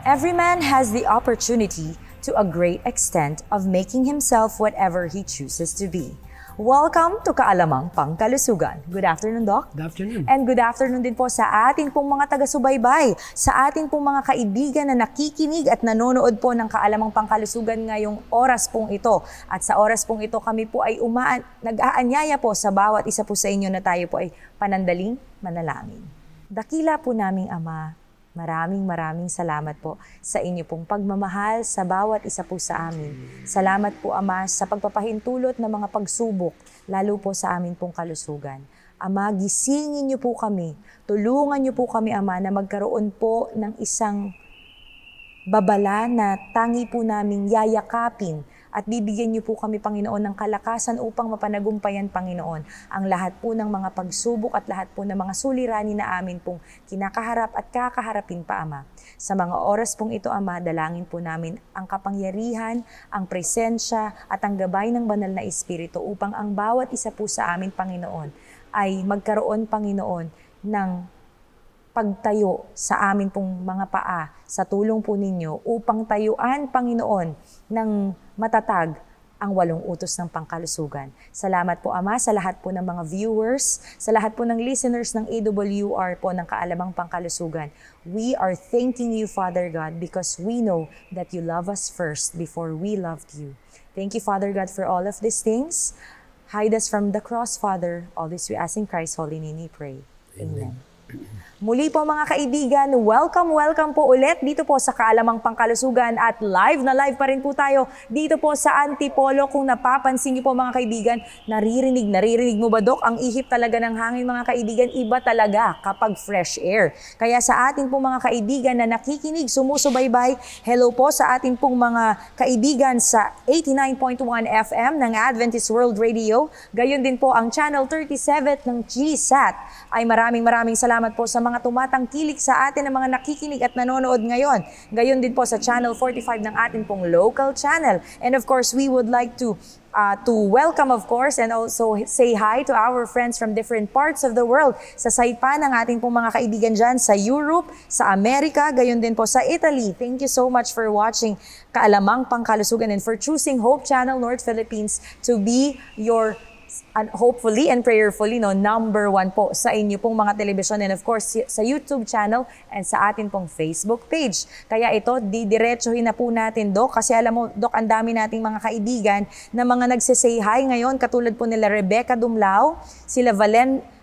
Every man has the opportunity to a great extent of making himself whatever he chooses to be. Welcome to Kaalamang Pangkalusugan. Good afternoon, Doc. Good afternoon. And good afternoon din po sa ating pong mga taga-subaybay, sa ating pong mga kaibigan na nakikinig at nanonood po ng Kaalamang Pangkalusugan ngayong oras pong ito. At sa oras pong ito, kami po ay nag-aanyaya po sa bawat isa po sa inyo na tayo po ay panandaling manalangin. Dakila po naming Ama, maraming salamat po sa inyo pong pagmamahal sa bawat isa po sa amin. Salamat po, Ama, sa pagpapahintulot ng mga pagsubok, lalo po sa amin pong kalusugan. Ama, gisingin niyo po kami, tulungan niyo po kami, Ama, na magkaroon po ng isang babala na tangi po naming yayakapin at bibigyan niyo po kami, Panginoon, ng kalakasan upang mapanagumpayan, Panginoon, ang lahat po ng mga pagsubok at lahat po ng mga suliranin na amin pong kinakaharap at kakaharapin pa, Ama. Sa mga oras pong ito, Ama, dalangin po namin ang kapangyarihan, ang presensya at ang gabay ng banal na Espiritu upang ang bawat isa po sa amin, Panginoon, ay magkaroon, Panginoon, ng pagtayo sa amin pong mga paa sa tulong po ninyo upang tayuan, Panginoon, ng matatag ang 8 utos ng pangkalusugan. Salamat po, Ama, sa lahat po ng mga viewers, sa lahat po ng listeners ng AWR po ng Kaalamang Pangkalusugan. We are thanking you, Father God, because we know that you love us first before we loved you. Thank you, Father God, for all of these things. Hide us from the cross, Father. All this we ask in Christ's holy name we pray. Amen. Muli po mga kaibigan, welcome po ulit dito po sa Kaalamang Pangkalusugan at live na live pa rin po tayo dito po sa Antipolo. Kung napapansin niyo po mga kaibigan, naririnig mo ba, Dok? Ang ihip talaga ng hangin mga kaibigan, iba talaga kapag fresh air. Kaya sa ating pong mga kaibigan na nakikinig, sumusubaybay, hello po sa ating pong mga kaibigan sa 89.1 FM ng Adventist World Radio. Gayon din po ang Channel 37 ng GSAT. Ay maraming salamat po sa mga tumatangkilik sa atin ng mga nakikinig at nanonood ngayon. Gayon din po sa Channel 45 ng atin pong local channel. And of course, we would like to welcome, of course, and also say hi to our friends from different parts of the world. Sa Saipan, ng ating pong mga kaibigan dyan, sa Europe, sa Amerika, gayon din po sa Italy. Thank you so much for watching Kaalamang Pangkalusugan and for choosing Hope Channel North Philippines to be your hopefully and prayerfully number 1 po sa inyo pong mga telebisyon and of course sa YouTube channel and sa atin pong Facebook page. Kaya ito, didiretsuhin na po natin, Dok, kasi alam mo, Dok, ang dami nating mga kaibigan na mga nagsisay hi ngayon, katulad po nila Rebecca Dumlao, sila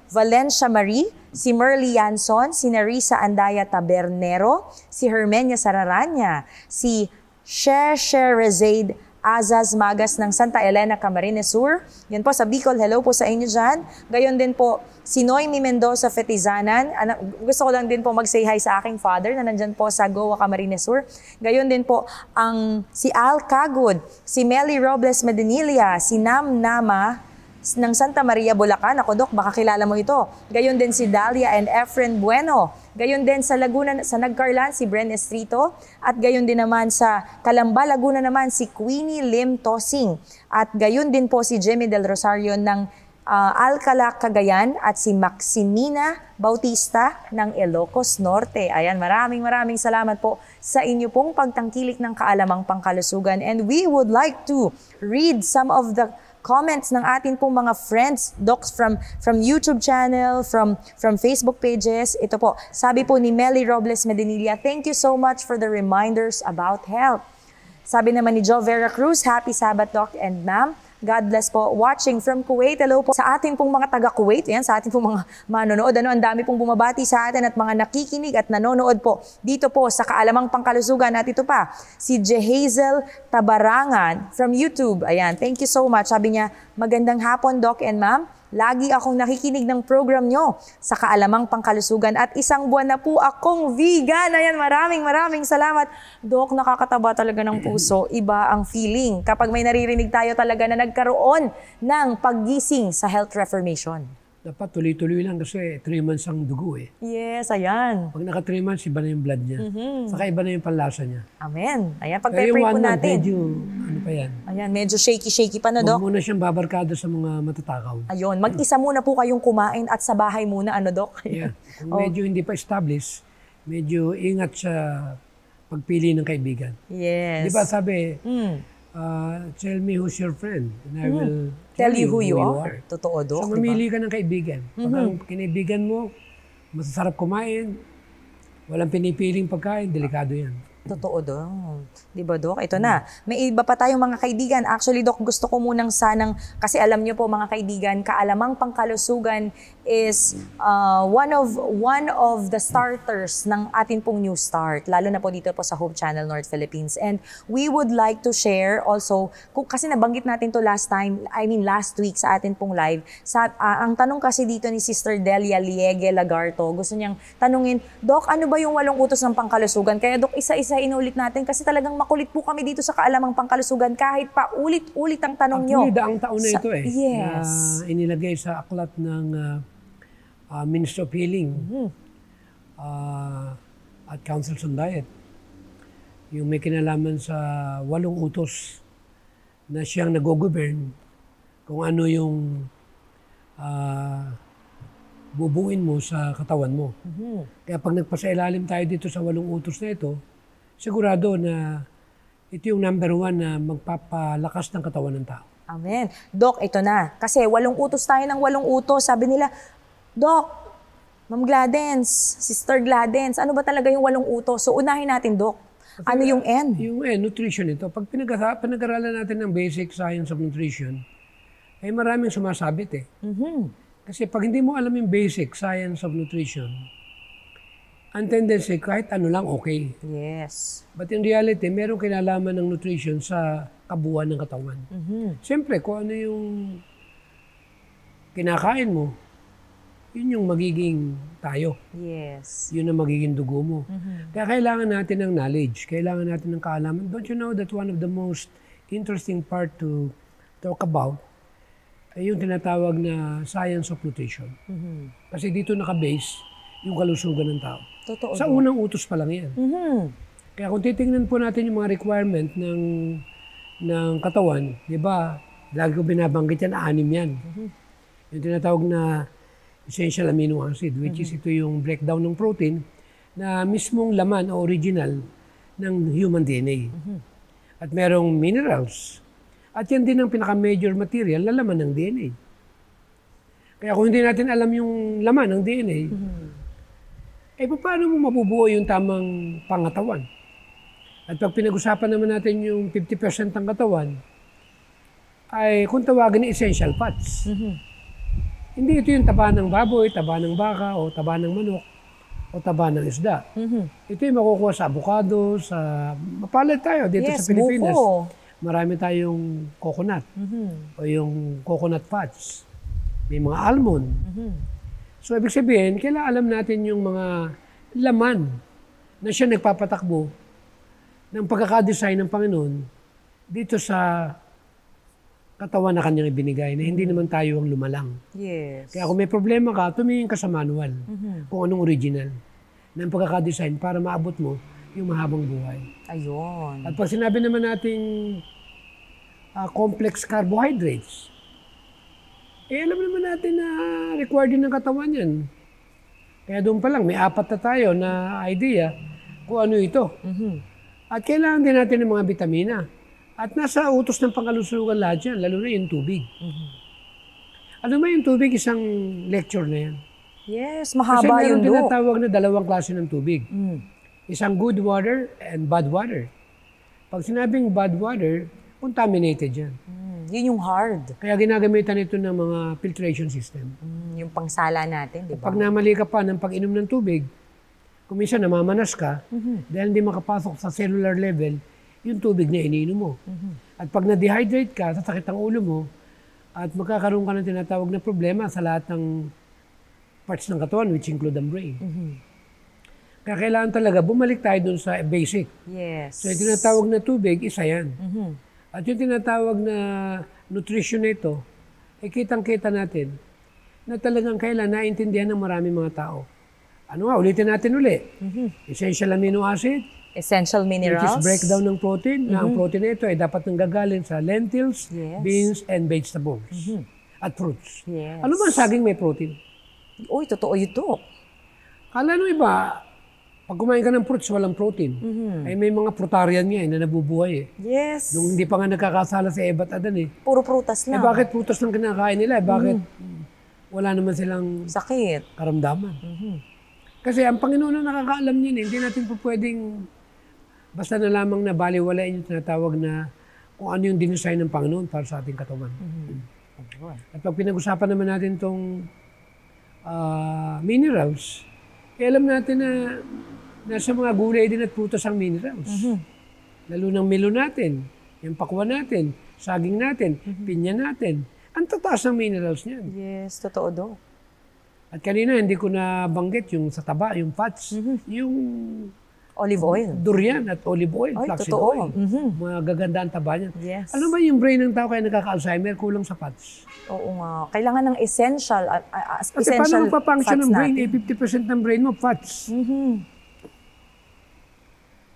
Valencia Marie, si Merly Yanson, si Narisa Andaya Tabernero, si Hermenia Sararanya, si Sherezaid Azaz Magas ng Santa Elena, Camarines Sur. Yan po sa Bicol, hello po sa inyo dyan. Gayon din po, si Noemi Mendoza Fetizanan. Gusto ko lang din po mag-say hi sa aking father na nandyan po sa Goa, Camarines Sur. Gayon din po si Al Cagud, si Melly Robles Medinilla, si Nam Nama ng Santa Maria, Bulacan. Ako, Dok, baka kilala mo ito. Gayon din si Dalia and Efren Bueno. Gayon din sa Laguna, sa Nagcarlan, si Bren Estrito. At gayon din naman sa Calamba, Laguna naman, si Queenie Lim Tosing. At gayon din po si Jimmy Del Rosario ng Alcala, Cagayan. At si Maximina Bautista ng Ilocos Norte. Ayan, maraming salamat po sa inyo pong pagtangkilik ng Kaalamang Pangkalusugan. And we would like to read some of the comments ng atin pong mga friends, Docs, from YouTube channel, from Facebook pages. Ito po, sabi po ni Melly Robles Medinilla, thank you so much for the reminders about health. Sabi naman ni Joe Vera Cruz, happy Sabbath, Doc and Ma'am. God bless po. Watching from Kuwait. Hello po sa ating pong mga taga-Kuwait. Ayan, sa ating pong mga manonood. Ang dami pong bumabati sa atin at mga nakikinig at nanonood po dito po sa Kaalamang Pangkalusugan. At ito pa, si Jehazel Tabarangan from YouTube. Ayan, thank you so much. Sabi niya, magandang hapon, Doc and Ma'am. Lagi akong nakikinig ng program nyo sa Kaalamang Pangkalusugan at 1 buwan na po akong vegan. Ayan, maraming salamat. Dok, nakakataba talaga ng puso. Iba ang feeling kapag may naririnig tayo talaga na nagkaroon ng paggising sa health reformation. Dapat tuloy-tuloy lang kasi 3 months ang dugo eh. Yes, ayan. Pag naka 3 months, iba na yung blood niya. Saka iba na yung panlasa niya. Amen. Ayan, pag-pray po natin. Medyo, ano pa yan? Ayan, medyo shaky pa na, Dok. Huwag muna siyang babarkada sa mga matatakaw. Ayun, mag-isa muna po kayong kumain at sa bahay muna, Dok? Yeah. Kung medyo hindi pa established, medyo ingat sa pagpili ng kaibigan. Yes. Di ba sabi, tell me who's your friend and I will Tell you who you are. Totoo, Dok. So mamili ka ng kaibigan. Pag ang kinaibigan mo, masasarap kumain, walang pinipiling pagkain, delikado yan. Totoo, Dok. Di ba, Dok? Ito na. May iba pa tayong mga kaibigan. Actually, Dok, gusto ko munang sanang, kasi alam niyo po mga kaibigan, Kaalamang Pangkalusugan is one of the starters ng atin pong New Start, lalo na po dito po sa Hope Channel North Philippines. And we would like to share also, kasi nabanggit natin to last week sa atin pong live, ang tanong kasi dito ni Sister Delia Liege Lagarto, gusto niyang tanungin, Dok, ano ba yung 8 utos ng pangkalusugan? Kaya Dok, isa-isa inulit natin kasi talagang makulit po kami dito sa Kaalamang Pangkalusugan kahit pa ulit-ulit ang tanong nyo. Actually, daang taon na ito Yes. Na inilagay sa aklat ng Ministry of Healing at Councils on Diet. Yung may kinalaman sa 8 utos na siyang nag-govern kung ano yung bubuin mo sa katawan mo. Kaya pag nagpasailalim tayo dito sa 8 utos na ito, sigurado na ito yung number 1 na magpapalakas ng katawan ng tao. Amen. Dok, ito na. Kasi 8 utos tayo ng 8 utos. Sabi nila, Dok, Ma'am Gladens, Sister Gladens, ano ba talaga yung 8 utos? So unahin natin, Dok. Kasi ano yung N? Yung N, nutrition ito. Pag pinag-aralan natin ng basic science of nutrition, ay maraming sumasabit Kasi pag hindi mo alam yung basic science of nutrition, ang tendency, kahit ano lang, okay. Yes. But in reality, merong kinalaman ng nutrition sa kabuuan ng katawan. Siyempre, kung ano yung kinakain mo, yun yung magiging tayo. Yes. Yun ang magiging dugo mo. Kaya kailangan natin ng knowledge, kailangan natin ng kaalaman. Don't you know that one of the most interesting part to talk about ay yung tinatawag na science of nutrition. Kasi dito naka-base yung kalusugan ng tao. Totoo. Sa unang utos pa lang yan. Kaya kung titingnan po natin yung mga requirement ng katawan, di ba, lagi ko binabanggit yan, 6 yan. Yung tinatawag na essential amino acid, which is ito yung breakdown ng protein na mismong laman o original ng human DNA. At merong minerals. At yan din ang pinaka-major material na laman ng DNA. Kaya kung hindi natin alam yung laman ng DNA, paano mo mabubuo yung tamang pangatawan? At pag pinag-usapan naman natin yung 50% ng katawan, ay kung tawagin ni essential fats. Hindi ito yung taba ng baboy, taba ng baka, o taba ng manok, o taba ng isda. Ito yung makukuha sa avocado, sa mapalad tayo dito sa Pilipinas. Buko. Marami tayong coconut, o yung coconut fats. May mga almond. So, ibig sabihin, kailangan alam natin yung mga laman na siya nagpapatakbo ng pagkakadesign ng Panginoon dito sa katawan na kanyang ibinigay na hindi naman tayo ang lumalang. Yes. Kaya kung may problema ka, tumingin ka sa manual kung anong original ng pagkakadesign para maabot mo yung mahabang buhay. Ayun. At pag sinabi naman nating complex carbohydrates, alam naman natin na required din ng katawan yan. Kaya doon pa lang, may 4 na tayo na idea kung ano ito. At kailangan din natin ng mga vitamina. At nasa utos ng pangkalusugan lahat yan, lalo na yung tubig. Alam mo yung tubig, isang lecture na yan. Yes, mahaba yun, Dok. Kasi meron tinatawag na 2 klase ng tubig. Isang good water and bad water. Pag sinabing bad water, contaminated yan. Yun yung hard. Kaya ginagamitan ito ng mga filtration system. Yung pangsala natin, di ba? Pag namali ka pa ng pag-inom ng tubig, kung minsan namamanas ka, dahil hindi makapasok sa cellular level, yung tubig na iniinom mo. At pag na-dehydrate ka, sasakit ang ulo mo, at magkakaroon ka ng tinatawag na problema sa lahat ng parts ng katawan, which include ang brain. Kaya kailangan talaga bumalik tayo dun sa basic. Yes. So yung tinatawag na tubig, isa yan. At yung tinatawag na nutrition nito, ay kitang-kita natin na talagang kailan naintindihan ng maraming mga tao. Ano nga, ulitin natin uli. Essential amino acid, essential minerals, which is breakdown ng protein, na ang protein nito ay dapat nanggagaling sa lentils, beans, and vegetables. At fruits. Yes. Ano ba ang saging may protein? Uy, totoo ito. Kala nung iba, Pag kumain ka ng fruits, walang protein. Ay may mga frutarian nga na nabubuhay eh. Yes. Nung hindi pa nga nagkakasala sa Eva at Adan eh. Puro prutas lang. Bakit prutas lang kinakain nila? Bakit wala naman silang Sakit. karamdaman? Kasi ang Panginoon na nakakaalam niyan eh. Hindi natin po pwedeng basta na lamang na baliwalain yung tinatawag na kung ano yung dinesign ng Panginoon para sa ating katawan. At pag pinag-usapan naman natin itong minerals, alam natin na nasa mga gulay din at prutas ang minerals. Lalo ng milo natin, yung pakwan natin, saging natin, pinya natin. Ang tataas ng minerals niyan. Yes, totoo do. At kanina hindi ko na banggit yung sa taba, yung fats, yung Olive oil. durian at olive oil, Ay, flaxseed totoo. oil. Mga gagandang taba niyan. Yes. Alam ba yung brain ng tao kaya nagkaka-Alzheimer, kulang sa fats? Oo nga. Kailangan ng essential Kasi paano magpapunction ng brain? natin. 50% ng brain mo, fats.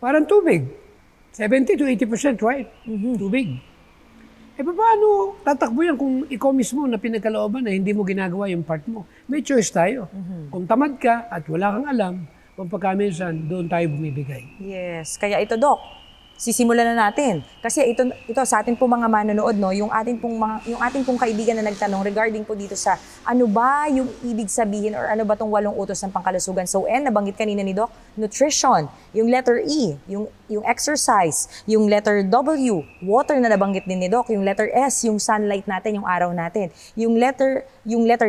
Parang tubig. 70 to 80%, right? Tubig. Paano tatakbo yan kung ikaw mismo na pinagkalooban na hindi mo ginagawa yung part mo? May choice tayo. Kung tamad ka at wala kang alam, kung pagkaminsan, doon tayo bumibigay. Yes. Kaya ito, Doc, sisimulan na natin. Kasi ito sa atin po mga manonood, no, yung ating pong kaibigan na nagtanong regarding po dito sa ano ba yung ibig sabihin or ano ba tong 8 utos ng pangkalusugan. So, nabanggit kanina ni Doc, nutrition, yung letter E, yung exercise, yung letter W, water na nabanggit din ni Doc, yung letter S, yung sunlight natin, yung araw natin, yung letter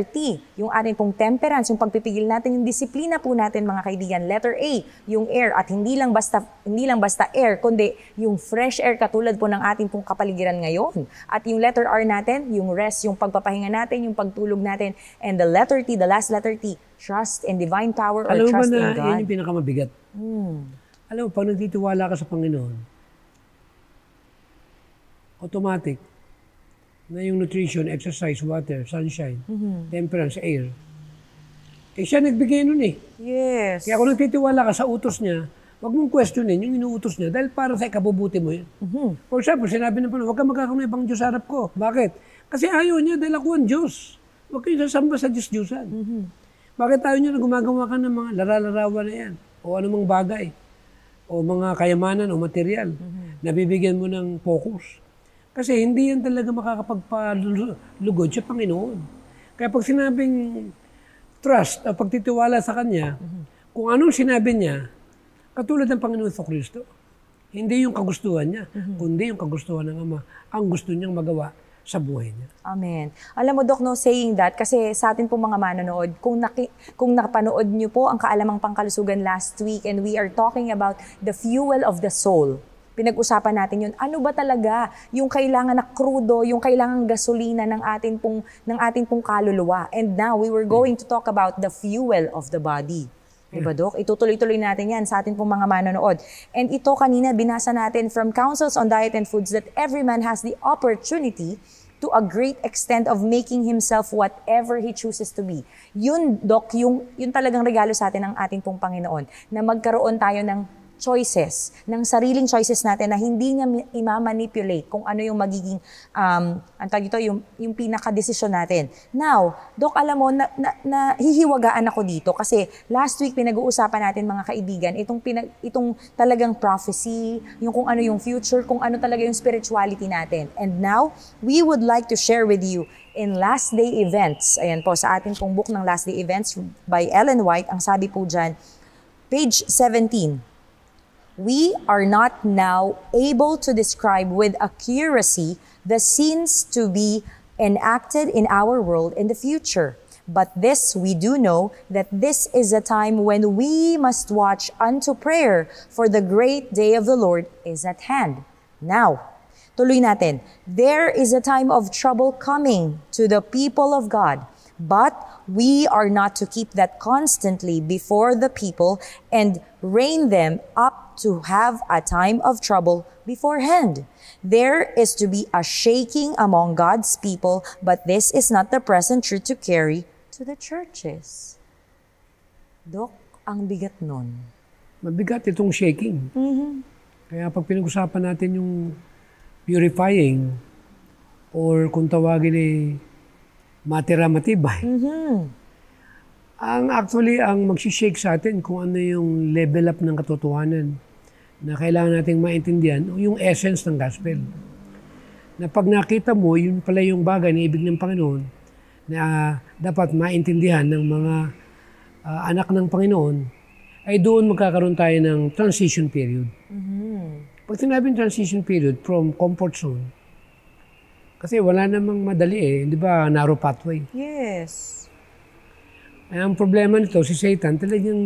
T, yung ating pong temperance, yung pagpipigil natin, yung disiplina po natin mga kaibigan. Letter A, yung air, at hindi lang basta air, kundi yung fresh air katulad po ng ating pong kapaligiran ngayon. At yung letter R natin, yung rest, yung pagpapahinga natin, yung pagtulog natin. And the letter T, the last letter T, trust in divine power or trust in God. Alam mo ba na yan yung pinakamabigat? Alam mo, pag nagtitiwala ka sa Panginoon, automatic na yung nutrition, exercise, water, sunshine, temperance, air, siya nagbigay nun eh. Yes. Kaya kung nagtitiwala ka sa utos niya, huwag mong questionin yung inuutos niya dahil para sa ikabubuti mo yun. For example, sinabi ng Panginoon, huwag kang magkakaroon ng ibang Diyos sa harap ko. Bakit? Kasi ayaw niya dahil ako ang Diyos. Huwag kayo sasamba sa Diyos-Diyusan. Bakit tayo niya na gumagawa ka ng mga laralarawan na yan? O anumang bagay? O mga kayamanan o material? Nabibigyan mo ng focus? Kasi hindi yan talaga makakapagpalugod sa Panginoon. Kaya pag sinabing trust o pagtitiwala sa Kanya, kung anong sinabi niya, katulad ng Panginoon sa Kristo, hindi yung kagustuhan niya, kundi yung kagustuhan ng Ama, ang gusto niyang magawa sa buhay niya. Amen. Alam mo, Doc, no, saying that, kasi sa atin po mga manonood, kung napanood niyo po ang Kaalamang Pangkalusugan last week and we are talking about the fuel of the soul, pinag-usapan natin yun. Ano ba talaga yung kailangan na krudo, yung kailangan gasolina ng ating pong kaluluwa? And now, we were going to talk about the fuel of the body. Diba, Doc? Itutuloy-tuloy natin yan sa ating pong mga manonood. And ito kanina, binasa natin from Counsels on Diet and Foods that every man has the opportunity to a great extent of making himself whatever he chooses to be. Yun, Doc, yun talagang regalo sa atin ng ating pong Panginoon, na magkaroon tayo ng choices, ng sariling choices natin na hindi niya i-manipulate kung ano yung magiging, yung pinaka-desisyon natin. Now, Doc, alam mo, hihiwagaan ako dito kasi last week pinag-uusapan natin mga kaibigan, itong talagang prophecy, yung kung ano yung future, kung ano talaga yung spirituality natin. And now, we would like to share with you in Last Day Events, ayan po, sa ating pong book ng Last Day Events by Ellen White, ang sabi po dyan, page 17, we are not now able to describe with accuracy the scenes to be enacted in our world in the future. But this we do know, that this is a time when we must watch unto prayer, for the great day of the Lord is at hand. Now, tuloy natin. There is a time of trouble coming to the people of God, but we are not to keep that constantly before the people and rein them up to have a time of trouble beforehand. There is to be a shaking among God's people, but this is not the present truth to carry to the churches. Dok, ang bigat nun. Mabigat itong shaking. Kaya pag pinag-usapan natin yung purifying or kung tawagin ay matira matibay, Actually, ang magsishake sa atin kung ano yung level up ng katotohanan na kailangan nating maintindihan, yung essence ng gospel. Na pag nakita mo, yun pala yung bagay na ibig ng Panginoon na dapat maintindihan ng mga anak ng Panginoon, ay doon magkakaroon tayo ng transition period. Pag sinabing transition period from comfort zone, kasi wala namang madali di ba, narrow pathway. Yes. Ang problema nito, si Satan, talagang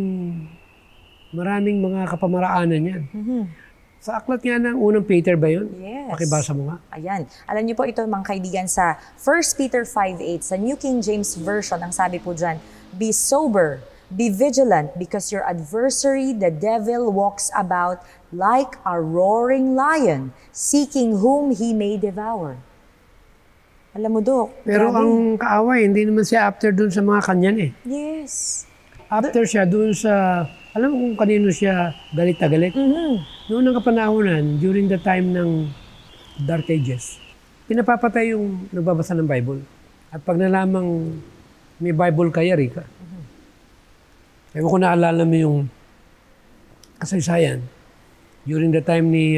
maraming mga kapamaraanan yan. Sa aklat nga ng unang Peter ba yun? Yes. Pakibasa mo nga. Ayan. Alam niyo po ito mga kaibigan sa 1 Peter 5:8 sa New King James Version, ang sabi po dyan, "Be sober, be vigilant, because your adversary, the devil, walks about like a roaring lion, seeking whom he may devour." Alam mo, Dok. Pero grabe. ang kaaway, hindi naman siya after dun sa mga kanyan Yes. After siya dun sa, alam mo kung kanino siya galit na galit? Noon ng kapanahonan, during the time ng Dark Ages, pinapapatay yung nagbabasa ng Bible. At pag nalamang may Bible ka, yari ka. Ewan ko naalala mo yung kasaysayan. During the time ni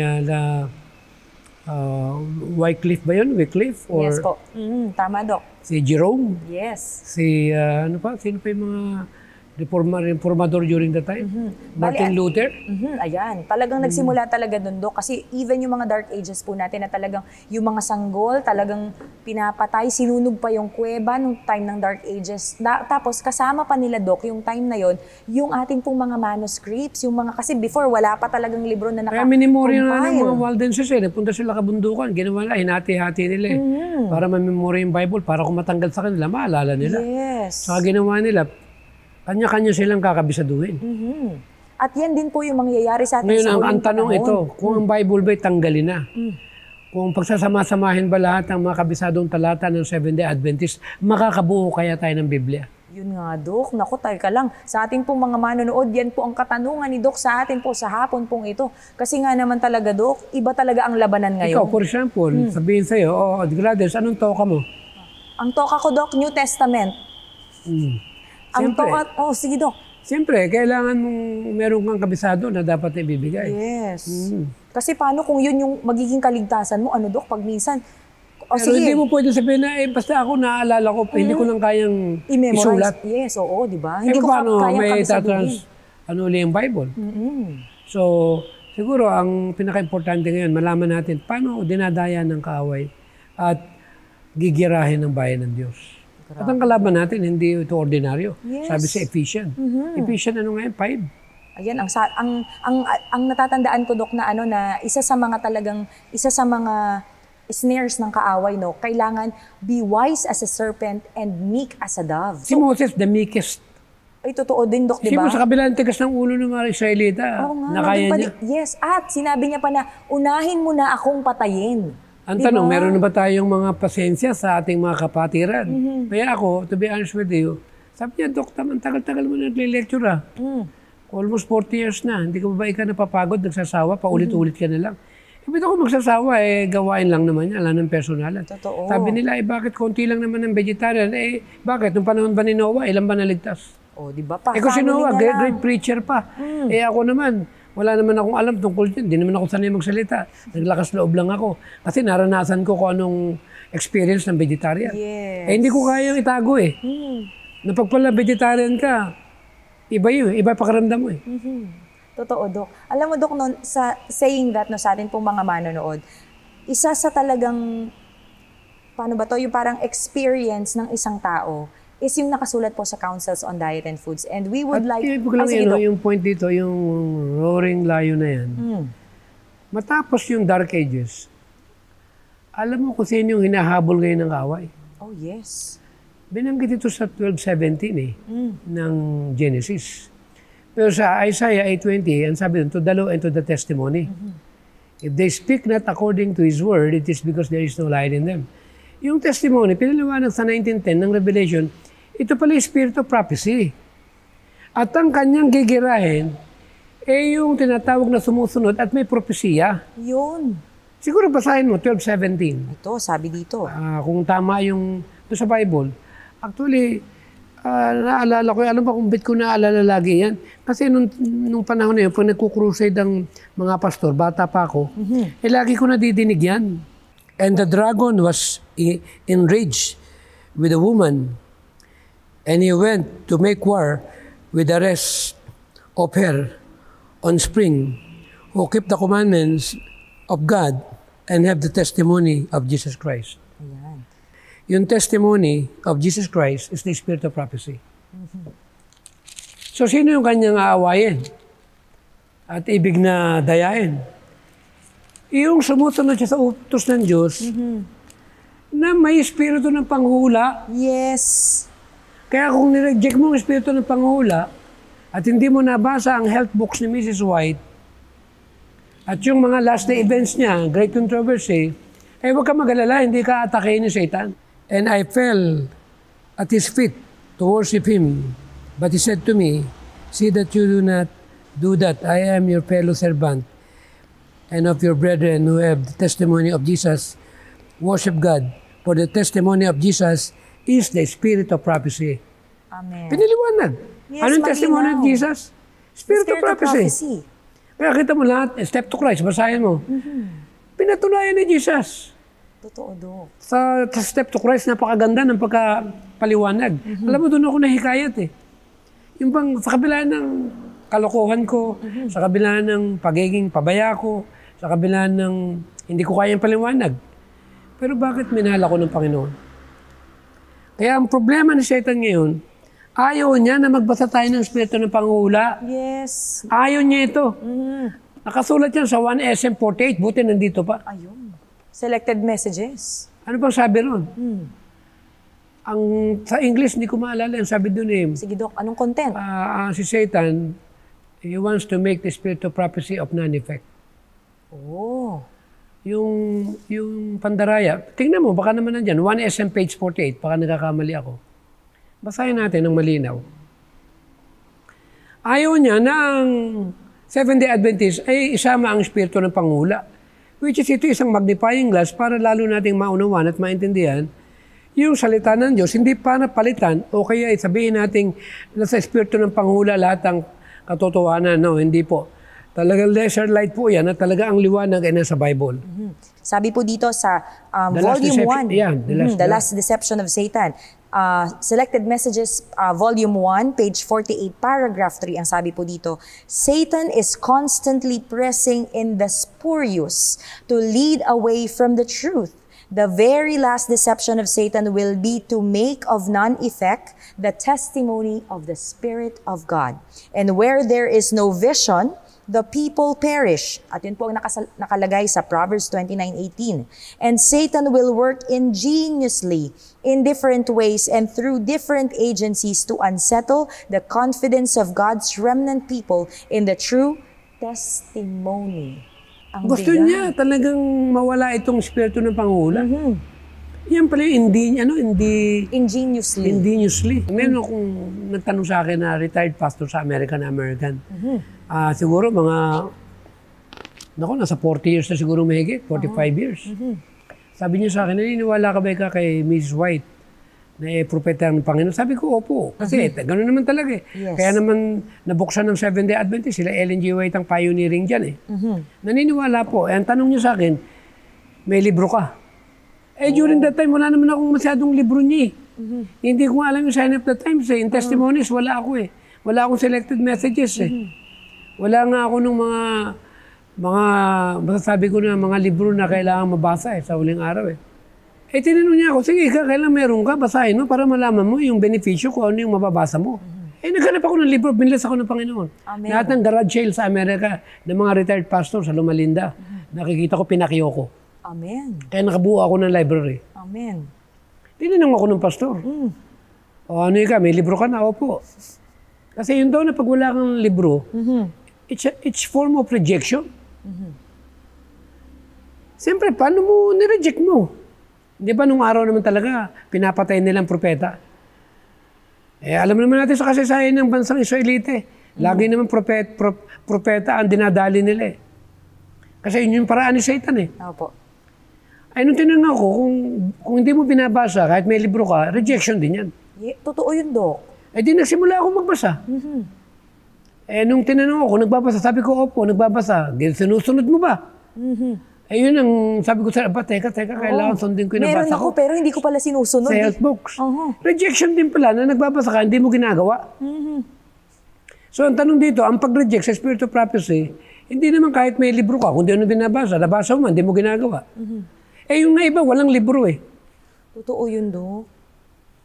Wycliffe ba yun? Wycliffe? Or Yes po. Tama, Dok. si Jerome? Yes. Si, ano pa? Sino pa yung mga reformador during the time? Martin Luther? Ayan. Talagang nagsimula talaga doon, Dok. Kasi even yung mga Dark Ages po natin na talagang yung mga sanggol, talagang pinapatay, sinunog pa yung kuweba nung time ng Dark Ages. Tapos kasama pa nila, Dok, yung time na yon, yung ating pong mga manuscripts, yung mga, kasi before wala pa talagang libro na Kaya minimorya na ng naka-compile. mga Waldenses Napunta sila kabundukan. Ginawa na, hinati-hati nila para mamemorya yung Bible. Para kung matanggal sa kanila, maalala nila. Yes. Saka ginawa nila, kanya-kanya silang kakabisaduhin. At yan din po yung mangyayari sa atin Ngayon, sa ang huling tanong panahon. ito, kung ang Bible ba'y tanggalin na? Kung pagsasama-samahin ba lahat ang mga kabisadong talata ng Seventh-day Adventist, makakabuo kaya tayo ng Biblia? Yun nga, Dok. Naku, tayo ka lang. Sa ating pong mga manonood, yan po ang katanungan ni Dok sa atin po sa hapon pong ito. Kasi nga naman talaga, Dok, iba talaga ang labanan ngayon. Ikaw, for example, sabihin sa'yo, Gladys, anong toka mo? Ang toka ko, Dok, New Testament. Ang Siyempre. toka, sige, Dok. Siyempre, kailangan mong meron kang kabisado na dapat ibibigay. Yes. Kasi paano kung yun yung magiging kaligtasan mo, ano, Dok, pag minsan, Pero sige, hindi mo pwede sabihin na, basta ako naaalala ko, hindi ko lang kayang i-memorize. isulat. Yes, oo, di ba? Hindi ko paano kayang may kabisaduhin. uli yung Bible? So, siguro, ang pinaka-importante ngayon, malaman natin paano dinadaya ng kaaway at gigirahin ng bayan ng Diyos. At ang kalaban natin, hindi ito ordinaryo. Yes. Sabi sa Ephesians. Ephesians, ano nga yun? 5. Ayan, ang natatandaan ko, Dok, na ano, na isa sa mga snares ng kaaway, no, kailangan be wise as a serpent and meek as a dove. Si Moses, the meekest. Ay, totoo din, Dok, di Kasi ba? sa kabilang tigas ng ulo ng mga Israelita, Oo nga, na kaya nandun pa niya. Yes, at sinabi niya pa na, unahin mo na akong patayin. Ang Di tanong, ba? meron na ba tayong mga pasensya sa ating mga kapatiran? Kaya ako, to be honest with you, sabi niya, Dok, ang tagal-tagal mo na nagle-lecture Almost 40 years na. Hindi ka ba ikaw napapagod, nagsasawa, paulit-ulit ka na lang. Ibig ako magsasawa, gawain lang naman yan, alam ng personalan. Totoo. Sabi nila, bakit konti lang naman ng vegetarian? Bakit? Nung panahon ba ni Noah, ilan ba naligtas? Oh, di ba pa? Kung si Noah, Family na lang. great preacher pa. Ako naman, wala naman akong alam tungkol dyan. Hindi naman ako sanay magsalita. Naglakas loob lang ako. Kasi naranasan ko kung anong experience ng vegetarian. Yes. Hindi ko kayang itago Na pag pala vegetarian ka, iba yun. Iba pakiramdam mo Totoo, Dok. Alam mo, Dok, no, sa saying that, no, sa atin pong mga manonood, isa sa talagang, paano ba to, yung parang experience ng isang tao is yung nakasulat po sa Councils on Diet and Foods. And we would like... Ibig ko lang sige, Dok. yung point dito, yung roaring lion na yan. Matapos yung Dark Ages, alam mo kung sino yung hinahabol ngayon ng kaway. Oh, yes. Binanggit ito sa 12:17 ng Genesis. Pero sa Isaiah 8:20, ang sabi doon, to the law and to the testimony. If they speak not according to His word, it is because there is no light in them. Yung testimony, pinaliwanag sa 19:10 ng Revelation, ito pala yung spirit of prophecy. At ang kanyang gigirahin, yung tinatawag na sumusunod at may propesya. Yun. Siguro basahin mo, 12:17. Ito, sabi dito. Kung tama yung sa Bible, actually, naalala ko, alam ba kung ba't ko naalala lagi yan? Kasi nung panahon na yun, pag nagkukrusade ang mga pastor, bata pa ako, lagi ko nadidinig yan. And the dragon was enraged with the woman, and he went to make war with the rest of her on spring, who keep the commandments of God and have the testimony of Jesus Christ. Ayan. Yung testimony of Jesus Christ is the spirit of prophecy. So, sino yung kanyang aawayin at ibig na dayain? Yung sumusunod siya sa utos ng Diyos na may espiritu ng panghula. Yes. Kaya kung nireject mo ang espiritu ng panghula at hindi mo nabasa ang health books ni Mrs. White at yung mga last day events niya, great controversy, huwag ka mag-alala, hindi ka atakein ni Satan. And I fell at his feet to worship him. But he said to me, see that you do not do that. I am your fellow servant and of your brethren who have the testimony of Jesus. Worship God. For the testimony of Jesus is the spirit of prophecy. Amen. Piniliwanag. Yes, Anong testimony of Jesus? Spirit of prophecy. Kaya kita mo lahat, step to Christ, basahin mo. Pinatunayan ni Jesus. Totoo, Dok. Sa step to Christ, napakaganda ng pagkapaliwanag. Alam mo, doon ako nahikayat eh. Yung bang, sa kabila ng kalokohan ko, sa kabila ng pagiging pabaya ko, sa kabila ng hindi ko kayang paliwanag. Pero bakit minahal ako ng Panginoon? Kaya ang problema ni Satan ngayon, ayaw niya na magbasa tayo ng Espiritu ng Panghula. Yes. Ayaw niya ito. Nakasulat yan sa 1 SM48, buti nandito pa. Ayun. Selected messages. Ano bang sabi ron? Ang sa English, hindi ko maalala. Ang sabi doon eh. Sige, Dok. Anong content? Si Satan, he wants to make the spirit of prophecy of non-effect. Oh. Yung pandaraya, tingnan mo, baka naman nandyan, 1 SM page 48, baka nagkakamali ako. Basahin natin ng malinaw. Ayaw niya na ang Seventh-day Adventist ay isama ang espiritu ng panghula. Which is ito isang magnifying glass para lalo nating maunawan at maintindihan yung salita ng Diyos, hindi pa napalitan o kaya sabihin natin nasa espiritu ng panghula lahat ng katotohanan. No, hindi po. Talagang lesser light po yan at talaga ang liwanag ay nasa Bible. Sabi po dito sa Volume 1, The Last Deception of Satan. Selected Messages, Volume 1, page 48, paragraph 3, ang sabi po dito, Satan is constantly pressing in the spurious to lead away from the truth. The very last deception of Satan will be to make of none effect the testimony of the Spirit of God. And where there is no vision, the people perish. At yun po ang nakalagay sa Proverbs 29:18. And Satan will work ingeniously in different ways and through different agencies to unsettle the confidence of God's remnant people in the true testimony. Ang Gusto bigat. niya talagang mawala itong espiritu ng panghula. Yan pala yung ingeniously. Meron akong nagtanong sa akin na retired pastor sa American. Siguro mga, nasa 40 years na siguro mahigit, 45 years. Sabi niya sa akin, naniniwala ka ba kay Mrs. White na propeta ng Panginoon? Sabi ko, opo. Kasi gano'n naman talaga eh. Yes. Kaya naman nabuksan ng Seventh-day Adventist, sila Ellen G. White ang pioneering dyan eh. Naniniwala po. Ang tanong niya sa akin, may libro ka? During that time, wala naman akong masyadong libro niya eh. Hindi ko alam yung sign of the times eh. In testimonies, wala ako eh. Wala akong selected messages eh. Wala nga ako nung masasabi ko na mga libro na kailangan mabasa eh, sa huling araw eh. Tinanong niya ako, sige, kailan meron ka, basahin mo para malaman mo yung benepisyo kung ano yung mababasa mo. Naghanap ako ng libro, binlas ako ng Panginoon. Amen. Lahat ng garage sale sa Amerika, ng mga retired pastors sa Lumalinda, nakikita ko, pinakyo ko. Amen. Kaya nakabuo ako ng library. Amen. Tinanong ako ng pastor. O ano ka, may libro ka na? Opo. Kasi yun daw na pag wala kang libro, it's form of rejection. Siyempre, paano mo nireject mo? Di ba nung araw naman talaga, pinapatay nilang propeta? Alam naman natin sa kasaysayan ng bansang Israelite. Lagi naman propeta ang dinadali nila eh. Kasi yun yung paraan ni Satan eh. Opo. Nung tinanong ako, kung hindi mo binabasa, kahit may libro ka, rejection din yan. Totoo yun, Dok. Eh di nagsimula ako magbasa. Eh nung tinanong ako, nagbabasa, sabi ko, opo, nagbabasa. Sinusunod mo ba? Eh yun ang sabi ko sa teka, kailangan sundin ko yung Meron nabasa ako, ko. pero hindi ko pala sinusunod. Sa health books. Oo. Rejection din pala na nagbabasa ka, hindi mo ginagawa. So ang tanong dito, ang pag-reject sa Spirit of Prophecy, hindi naman kahit may libro ka, kung di ano binabasa, nabasa mo man, hindi mo ginagawa. Eh yung na iba, walang libro eh. Totoo yun, Dok.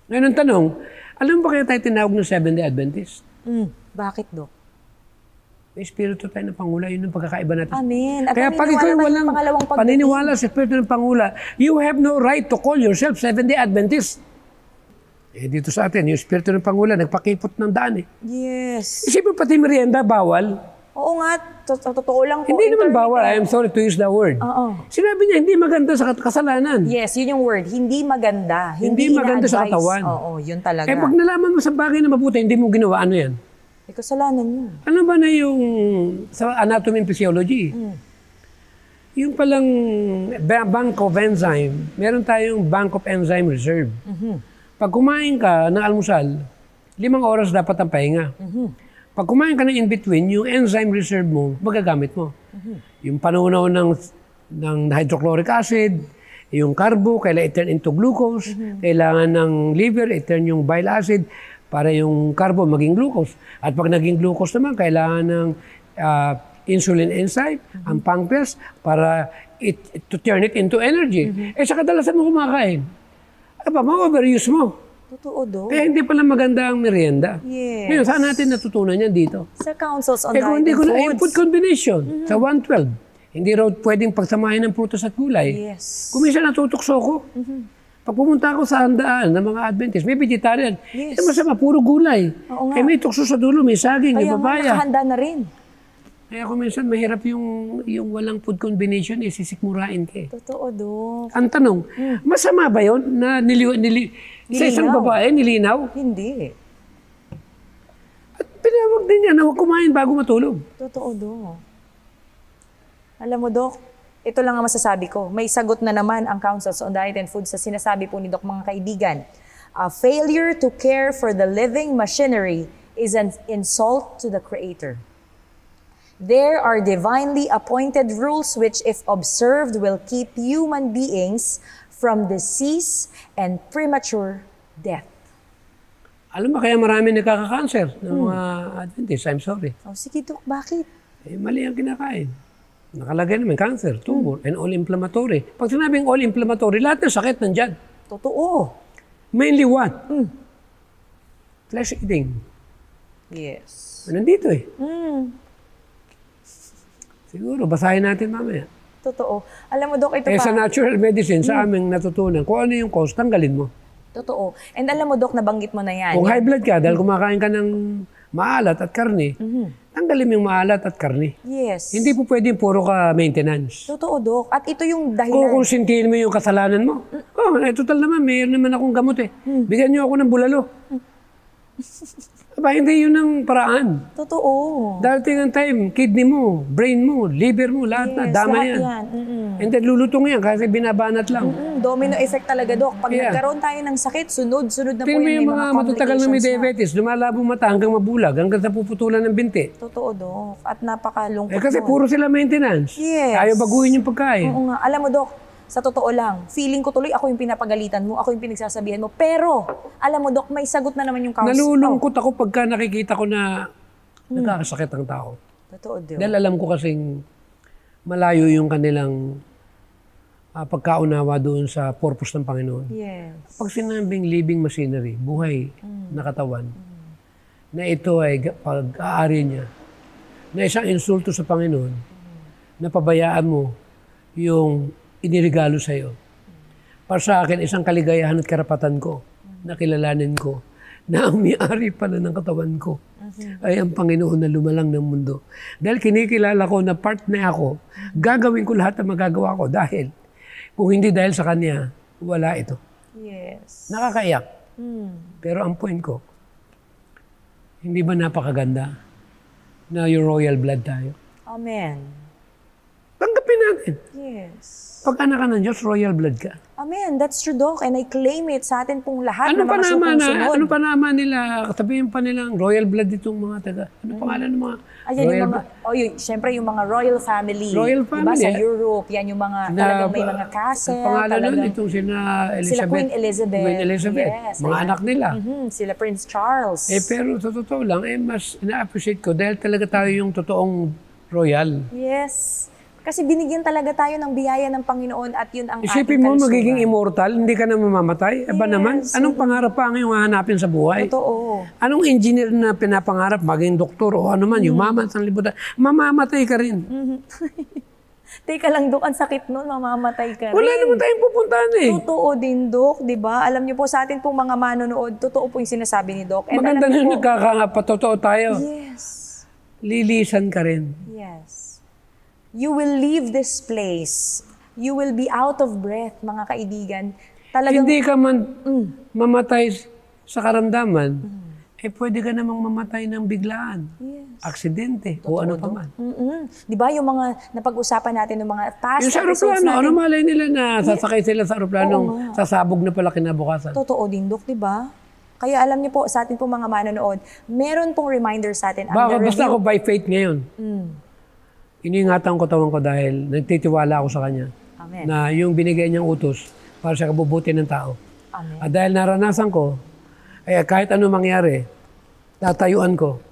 Ngayon ang tanong, alam mo ba kaya tayo tinawag ng Seventh-day Adventist? Bakit, Dok? May espiritu tayo ng Pangula, yun ang pagkakaiba natin. Amen. At Kaya pag ikaw walang paniniwala sa espiritu ng Pangula, you have no right to call yourself Seventh-day Adventist. Eh dito sa atin, yung espiritu ng Pangula, nagpakipot ng daan eh. Yes. Isipin pati merienda, bawal. Oo nga, totoo lang po. Hindi naman bawal, I am sorry to use the word. Oo. Sinabi niya, hindi maganda sa kasalanan. Yes, yun yung word. Hindi maganda. Hindi maganda sa ina-advise. katawan. Oo, yun talaga. Eh pag nalaman mo sa bagay na mabuti, hindi mo ginawa, ano yan? May kasalanan yun. Ano ba na yung sa anatomy and physiology? Yung palang bank of enzyme, meron tayong bank of enzyme reserve. Pag kumain ka ng almusal, 5 oras dapat ang pahinga. Pag kumain ka ng in-between, yung enzyme reserve mo, magagamit mo. Yung panunaw ng hydrochloric acid, yung carbo, kailangan i-turn into glucose, kailangan ng liver, i-turn yung bile acid, para yung carbo maging glucose. At pag naging glucose naman, kailangan ng insulin enzyme, ang pancreas, para to turn it into energy. Eh sa kadalasan mo kumakain, ma-overuse mo. Totoo, Dok. Kaya hindi pala maganda ang merienda. Yes. Ngayon, saan natin natutunan yan dito? Sa councils on Eh kung hindi diet ko and na foods. food combination sa 112, hindi raw pwedeng pagsamahin ng prutas at gulay. Yes. Kung minsan natutokso ko, pag pumunta ako sa handaan ng mga Adventist, may vegetarian. Yes. Eh masama, puro gulay. Oo nga. Eh may tukso sa dulo, may saging, may Kaya nga, papaya. nakahanda na rin. Kaya kung minsan mahirap yung walang food combination, eh sisikmurain ka eh. Totoo, Dok. Ang tanong, masama ba yun na sa isang babae, nilinaw? Hindi. At pinawag din niya na huwag kumain bago matulog. Totoo, Dok. Alam mo, Dok, ito lang ang masasabi ko. May sagot na naman ang Councils on Diet and Food sa sinasabi po ni Doc, mga kaibigan. A failure to care for the living machinery is an insult to the Creator. There are divinely appointed rules which, if observed, will keep human beings from disease and premature death. Alam mo, kaya marami nagkaka-cancer ng mga Adventist. I'm sorry. Oh, sige, Doc, bakit? Eh, mali ang kinakain. Nakalagay naman cancer, tumor, and all inflammatory. Pag sinabing all inflammatory, lahat ng sakit nandyan. Totoo. Mainly what? Flesh eating. Yes. Nandito eh. Siguro, basahin natin mamaya. Totoo. Alam mo, Doc, ito Eh pa. sa natural medicine, sa aming natutunan, kung ano yung cause, tanggalin mo. Totoo. And alam mo, Doc, nabanggit mo na yan. Kung high blood ka, dahil kumakain ka ng maalat at karne, tanggalin mo yung maalat at karne. Yes. Hindi po pwedeng puro ka maintenance. Totoo, Doc. At ito yung dahilan. Kukonsintihin mo yung kasalanan mo. Total naman, mayroon naman akong gamot eh. Bigyan niyo ako ng bulalo. Aba, hindi yun ang paraan. Totoo. Darating ang time, kidney mo, brain mo, liver mo, lahat na, dama lahat yan. yan. And then lulutong yan kasi binabanat lang. Domino effect talaga, Doc. Pag Yeah. nagkaroon tayo ng sakit, sunod-sunod na po Tingnan mo yan. yung May mga mga matatagal na may complications na. diabetes, lumalabong mata hanggang mabulag, hanggang sa puputulan ng binti. Totoo, Doc. At napakalungkot Eh kasi nun. puro sila maintenance. Yes. Ayaw baguhin yung pagkain. Oo nga. Alam mo, Doc, sa totoo lang, feeling ko tuloy ako yung pinapagalitan mo, ako yung pinagsasabihan mo. Pero, alam mo, Doc, may sagot na naman yung council. Nalulungkot ako pagka nakikita ko na nagkakasakit ang tao. Totoo, Doc. Dahil alam ko kasing malayo yung kanilang pagkaunawa doon sa purpose ng Panginoon. Yes. Pag sinabing living machinery, buhay na katawan, na ito ay pag-aari niya, na isang insulto sa Panginoon, na pabayaan mo yung inirigalo sa iyo. Para sa akin, isang kaligayahan at karapatan ko, na kilalanin ko, na ang may-ari pala ng katawan ko ay ang Panginoon na lumalang ng mundo. Dahil kinikilala ko na part na ako, gagawin ko lahat na magagawa ko dahil kung hindi dahil sa Kanya, wala ito. Yes. Nakakaiyak. Pero ang point ko, hindi ba napakaganda na yung royal blood tayo? Amen. Tanggapin natin. Yes. Pag anak ka ng Diyos, royal blood ka. Amen. That's true, Doc. And I claim it sa atin pong lahat Ano na mga sumusunod. Ano pa naman nila, sabihin pa nilang royal blood itong mga taga. Ano pangalan ng mga Ayan royal yung mga, syempre yung mga royal family. Royal Diba, family, sa Europe, yan yung mga, talagang may mga castle. Ang pangalan nun, talagang, itong sila Elizabeth. sila Queen Elizabeth. Queen Elizabeth. Yes, mga ayan. anak nila. Sila Prince Charles. Pero sa totoo lang, mas ina-appreciate ko dahil talaga tayo yung totoong royal. Yes. Kasi binigyan talaga tayo ng biyaya ng Panginoon at yun ang Isipin ating mo, kalusugan. magiging immortal, hindi ka na mamamatay. Aba naman, anong pangarap pa ang iyong hahanapin sa buhay? Totoo. Anong engineer na pinapangarap, maging doktor o ano man, yumaman sa libutan, mamamatay ka rin. Teka lang, Dok, ang sakit nun, mamamatay ka rin. Wala naman tayong pupuntahan eh. Totoo din, Dok, di ba? Alam niyo po, sa atin pong mga manonood, totoo po yung sinasabi ni Doc. And Maganda alam niyo na nagkakapatotoo tayo. Yes. Lilisan ka rin. Yes. You will leave this place. You will be out of breath, mga kaibigan. Talagang, Hindi ka man mamatay sa karamdaman, pwede ka namang mamatay ng biglaan. Yes. Aksidente o ano pa man. Di ba yung mga napag-usapan natin ng mga past Yung sa episodes aeroplano, natin? ano malay nila na sasakay sila sa aeroplanong sasabog na pala kinabukasan? Totoo din, Dok, di ba? Kaya alam niyo po, sa atin pong mga manonood, meron pong reminder sa atin. Baka basta ako by faith ngayon. Iniingatan ko tawang ko dahil nagtitiwala ako sa Kanya. Amen. Na yung binigay niyang utos para sa kabubuti ng tao. Amen. At dahil naranasan ko, kahit ano mangyari, tatayuan ko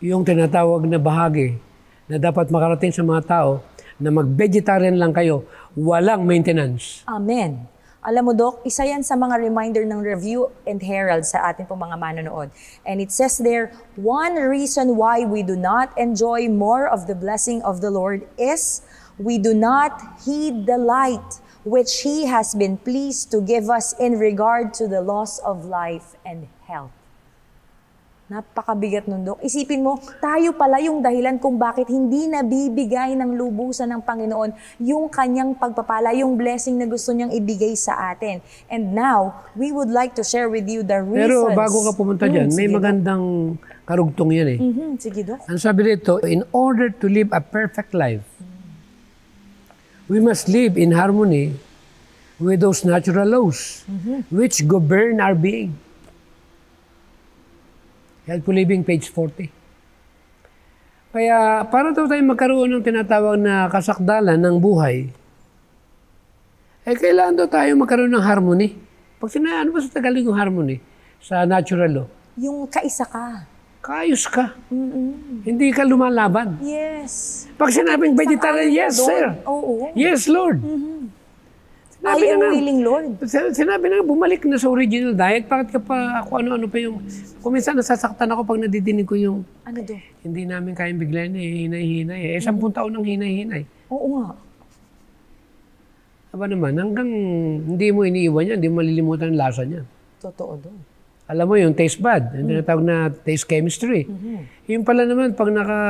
yung tinatawag na bahagi na dapat makarating sa mga tao na mag-vegetarian lang kayo, walang maintenance. Amen. Alam mo, Doc, isa yan sa mga reminder ng Review and Herald sa atin pong mga manonood. And it says there, one reason why we do not enjoy more of the blessing of the Lord is we do not heed the light which He has been pleased to give us in regard to the loss of life and health. Napakabigat nun, Dok. Isipin mo, tayo pala yung dahilan kung bakit hindi nabibigay ng lubusan ng Panginoon yung kanyang pagpapala, yung blessing na gusto niyang ibigay sa atin. And now, we would like to share with you the reasons. Pero bago ka pumunta dyan, may magandang karugtong yan eh. Sige, Dok. Ang sabi dito, in order to live a perfect life, we must live in harmony with those natural laws which govern our being. Helpful Living, page 40. Kaya para daw tayo magkaroon ng tinatawag na kasakdalan ng buhay, kailangan daw tayo magkaroon ng harmony. Pag ano ba sa Tagalog yung harmony? Sa natural law? Yung kaisa ka. Kaayos ka. Hindi ka lumalaban. Yes. Pag sinabing vegetarian, yes, sir. Oo. Yes, Lord. I am willing, Lord. Sinabi na bumalik na sa original diet. Bakit ka pa, kung ano-ano pa yung... Kung minsan nasasaktan ako pag nadidinig ko yung... Ano do? Hindi namin kayang biglayin hinay-hinay. 10 taon ng hinay-hinay. Oo nga. Aba naman, hanggang hindi mo iniiwan yan, hindi mo malilimutan ang lasa niya. Totoo do. Alam mo yung taste bud, yung tinatawag na taste chemistry. Yung pala naman, pag naka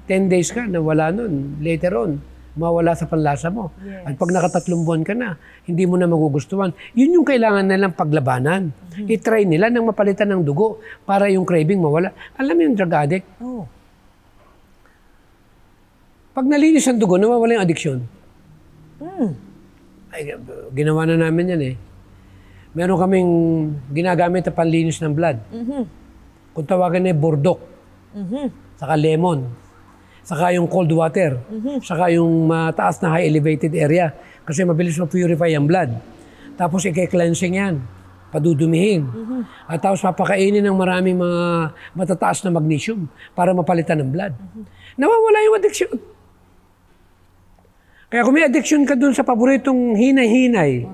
10 days ka, nawala nun, later on, mawala sa panlasa mo. Yes. At pag naka3 buwan ka na, hindi mo na magugustuhan. Yun yung kailangan nilang paglabanan. I-try nila nang mapalitan ng dugo para yung craving mawala. Alam mo yung drug addict? Oh. Pag nalinis ang dugo, nawawala yung addiction. Ay, ginawa na namin yan eh. Meron kaming ginagamit na panlinis ng blood. Kung tawagan na burdok, saka lemon, saka yung cold water, saka yung mataas na high elevated area. Kasi mabilis ma-purify ang blood. Tapos i-cleansing yan, padudumihin. At tapos papakainin ng maraming mga matataas na magnesium para mapalitan ng blood. Nawawala yung addiction. Kaya kung may addiction ka dun sa paboritong hinay-hinay,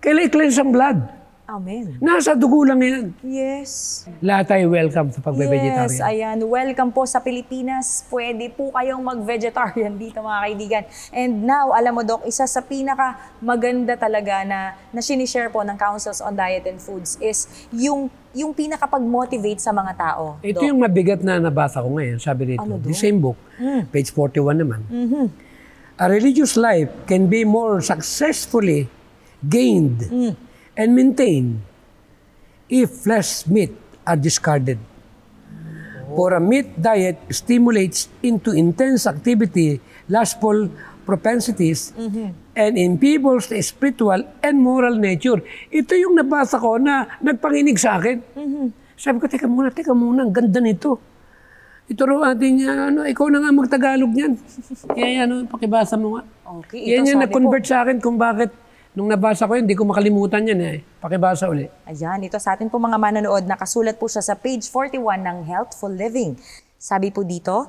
kailangan i-cleanse ang blood. Amen. Nasa dugo lang yan. Yes. Lahat tayo welcome sa pagbe-vegetarian. Yes, ayan. Welcome po sa Pilipinas. Pwede po kayong mag-vegetarian dito, mga kaibigan. And now, alam mo, Doc, isa sa pinaka-maganda talaga na sinishare po ng Councils on Diet and Foods is yung pinakapag-motivate sa mga tao. Ito Doc. yung mabigat na nabasa ko ngayon. Sabi dito, Ano, the Doc? same book, page 41 naman. A religious life can be more successfully gained and maintained if flesh meat are discarded. For a meat diet stimulates into intense activity, lustful propensities and enfeebles the spiritual and moral nature. Ito yung nabasa ko na nagpanginig sa akin. Sabi ko, teka muna, ang ganda nito. Ito raw ating, ikaw na nga magtagalog niyan. Kaya pakibasa mo nga. Okay, Yan ito yung sabi nag-convert po. sa akin kung bakit nung nabasa ko yun, hindi ko makalimutan yan eh. Pakibasa uli. Ayan, ito sa atin po mga manonood, nakasulat po siya sa page 41 ng Healthful Living. Sabi po dito,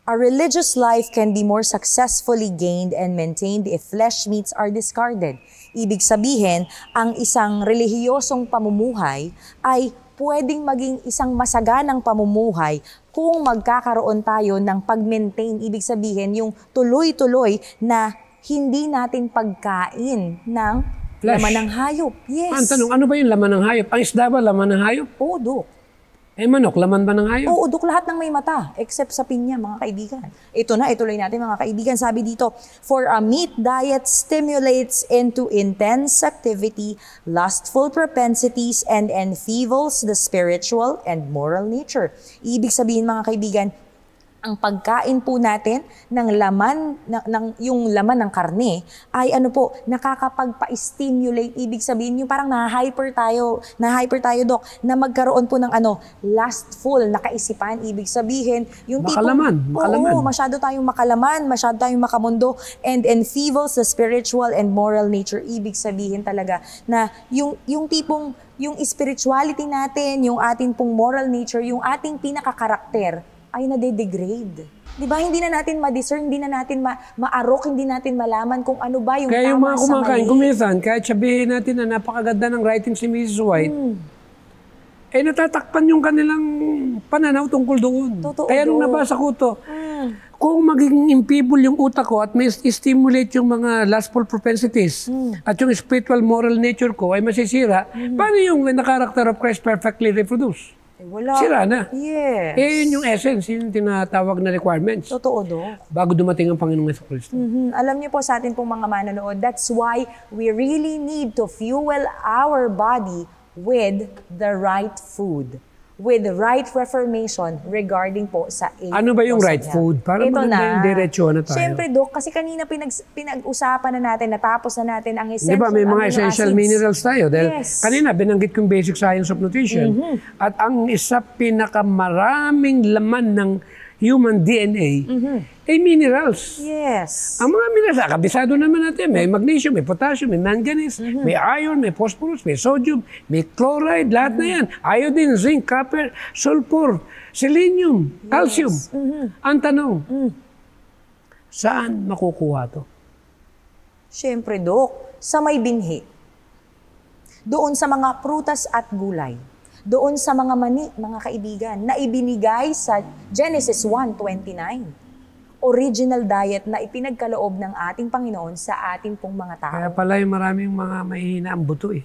a religious life can be more successfully gained and maintained if flesh meats are discarded. Ibig sabihin, ang isang relihiyosong pamumuhay ay pwedeng maging isang masaganang pamumuhay kung magkakaroon tayo ng pag-maintain. Ibig sabihin, yung tuloy-tuloy na hindi natin pagkain ng Flesh. laman ng hayop. Yes. Ang tanong, ano ba yung laman ng hayop? Ang isda ba laman ng hayop? Oo, Dok. Manok, laman ba ng hayop? Oo, Dok, lahat ng may mata, except sa pinya, mga kaibigan. Ito na, ituloy natin mga kaibigan. Sabi dito, for a meat diet stimulates into intense activity, lustful propensities, and enfeebles the spiritual and moral nature. Ibig sabihin mga kaibigan, ang pagkain po natin ng laman, yung laman ng karne, ay nakakapagpa-stimulate. Ibig sabihin, yung parang na-hyper tayo, Dok, na magkaroon po ng lustful na kaisipan. Ibig sabihin, yung Makalaman. Oo, masyado tayong makalaman, masyado tayong makamundo, and enfeebles the spiritual and moral nature. Ibig sabihin talaga na yung tipong, yung spirituality natin, yung ating pong moral nature, yung ating pinaka-karakter, ay nade-degrade. Di ba? Hindi na natin ma-discern, hindi na natin ma-arok, hindi natin malaman kung ano ba yung Kaya yung tama mga sa kumakain, mali. kuminsan, kahit sabihin natin na napakaganda ng writing si Mrs. White, natatakpan yung kanilang pananaw tungkol doon. Totoo, Kaya nung Dok. nabasa ko to, kung magiging impibol yung utak ko at may stimulate yung mga lustful propensities at yung spiritual moral nature ko ay masisira, paano yung when the character of Christ perfectly reproduce? Wala. Sira na. Yes. Yun yung essence, yun yung tinatawag na requirements. Totoo, Dok. Bago dumating ang Panginoong Jesucristo. Alam niyo po sa atin pong mga manonood, that's why we really need to fuel our body with the right food, with the right reformation regarding po sa aid. Ano ba yung right food? Para Ito maganda na. yung diretso na tayo. Siyempre, Dok, kasi kanina pinag-usapan na natin, natapos na natin ang essential Di ba, may mga amino essential acids. minerals tayo. Dahil Yes. kanina, binanggit kong basic science of nutrition. At ang isa pinakamaraming laman ng human DNA ay minerals. Yes. Ang mga minerals, kabisado naman natin. May magnesium, may potassium, may manganese, may iron, may phosphorus, may sodium, may chloride, lahat na yan. Iodine, zinc, copper, sulfur, selenium, calcium. Ang tanong, saan makukuha to? Siyempre, Dok, sa may binhi. Doon sa mga prutas at gulay. Doon sa mga mani, mga kaibigan, na ibinigay sa Genesis 1:29. Original diet na ipinagkaloob ng ating Panginoon sa ating pong mga tao. Kaya pala yung maraming mga mahihina ang buto eh.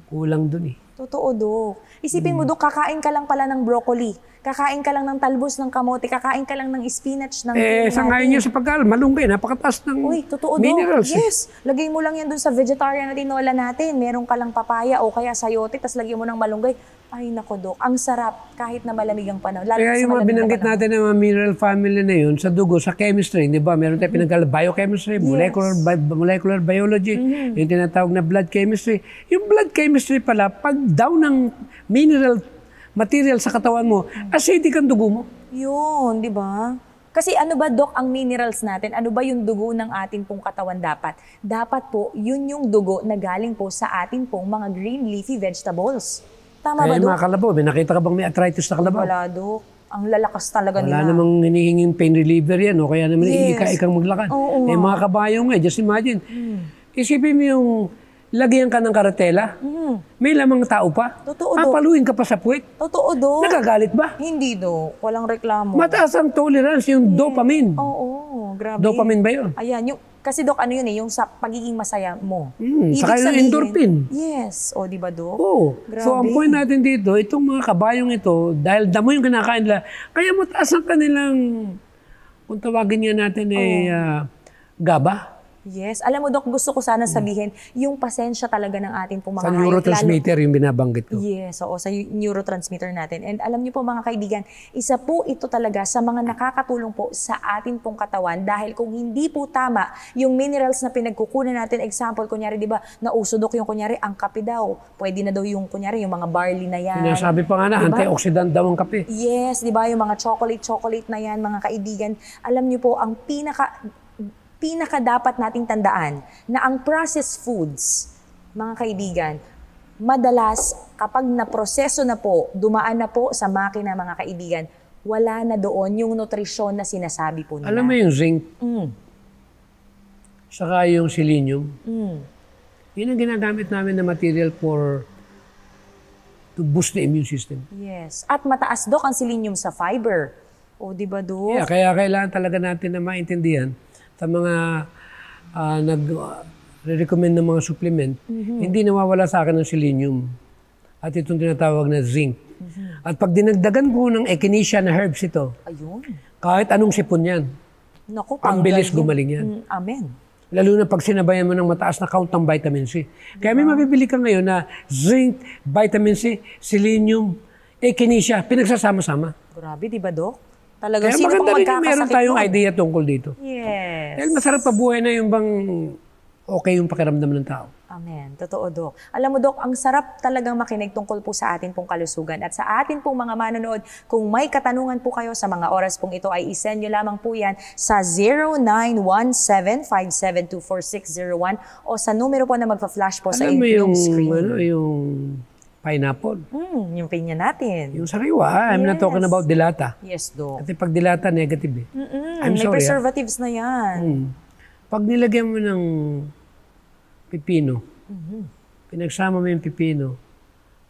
Kulang dun eh. Totoo, Dok. Isipin mo, Dok, kakain ka lang pala ng broccoli. Kakain ka lang ng talbos ng kamote. Kakain ka lang ng spinach ng Sangayon niya sa pagkain, malunggay, napakataas ng Uy, totoo, minerals. Dok. Yes. Lagay mo lang yan dun sa vegetarian na tinola natin. Meron ka lang papaya o kaya sayote, tas lagyan mo ng malunggay. Ay, nako, Dok. Ang sarap kahit na malamig ang panahon. Lalo Kaya sa yung mga malamig na binanggit panahon. natin ng mga mineral family na yun, sa dugo, sa chemistry, di ba? Meron tayong pinagkala biochemistry, molecular biology, yung tinatawag na blood chemistry. Yung blood chemistry pala, pag down ng mineral material sa katawan mo, acidic ang dugo mo. Yun, di ba? Kasi ano ba, Dok, ang minerals natin? Ano ba yung dugo ng atin pong katawan dapat? Dapat po, yun yung dugo na galing po sa atin pong mga green leafy vegetables. Tama ba, Kaya Dok? mga kalabaw, may nakita ka bang may arthritis na kalabaw? Wala, Dok. Ang lalakas talaga Wala nila. namang hinihinging pain reliever yan, o kaya naman Yes. ikang maglakad. Oo nga. Mga kabayo nga, just imagine. Isipin mo yung lagyan ka ng karatela, may lamang tao pa, Totoo, Dok. papaluin ka pa sa puwet. Totoo, Dok. Nagagalit ba? Hindi, Dok. Walang reklamo. Mataas ang tolerance, yung dopamine. Oo, grabe. Dopamine ba yun? Ayan, kasi Dok, ano yun eh, yung sa pagiging masaya mo. Saka yung endorphin. Yes. O, di ba, Dok? Oo. Grabe. So, ang point natin dito, itong mga kabayong ito, dahil damo yung kinakain nila, kaya mataas ang kanilang, kung tawagin niya natin GABA. Yes. Alam mo, Dok, gusto ko sana sabihin, yung pasensya talaga ng ating pong mga Sa neurotransmitter yung binabanggit ko. Yes, oo, sa neurotransmitter natin. And alam niyo po mga kaibigan, isa po ito talaga sa mga nakakatulong po sa ating pong katawan dahil kung hindi po tama yung minerals na pinagkukunan natin, example, kunyari, di ba, nauso, Dok, yung kunyari, ang kape daw. Pwede na daw yung, kunyari, yung mga barley na yan. Sinasabi pa nga na, diba? antioxidant daw ang kape. Yes, di ba, yung mga chocolate na yan, mga kaibigan. Alam niyo po, ang pinaka dapat nating tandaan na ang processed foods, mga kaibigan, madalas kapag naproseso na po, dumaan na po sa makina, mga kaibigan, wala na doon yung nutrisyon na sinasabi po nila. Alam mo yung zinc, saka yung selenium, yun ang ginagamit namin na material to boost the immune system. Yes. At mataas, Dok, ang selenium sa fiber. O, di ba, Dok? Yeah, kaya kailangan talaga natin na maintindihan sa mga nag-recommend ng mga supplement, hindi nawawala sa akin ng selenium at itong tinatawag na zinc. At pag dinagdagan po ng echinacea na herbs ito, Ayun. kahit anong sipon yan, Naku, ang bilis gumaling yan. Amen. Lalo na pag sinabayan mo ng mataas na count ng vitamin C. Kaya may mabibili ka ngayon na zinc, vitamin C, selenium, echinacea, pinagsasama-sama. Grabe, di ba, Dok? Talagang Kaya sino maganda pong rin yung meron tayong nun? idea tungkol dito. Yes. Dahil masarap pa buhay na yung bang okay yung pakiramdam ng tao. Amen. Totoo, Dok. Alam mo, Dok, ang sarap talagang makinig tungkol po sa atin pong kalusugan. At sa atin pong mga manonood, kung may katanungan po kayo sa mga oras pong ito, ay isend nyo lamang po yan sa 0917-572-4601 o sa numero po na magpa-flash po sa Alam mo inyong screen. yung pineapple, Yung pinya natin. yung sariwa, I'm not talking about dilata. Yes, Dok. Kasi pag dilata, negative eh. I'm May sorry. preservatives na yan. Pag nilagyan mo ng pipino, pinagsama mo yung pipino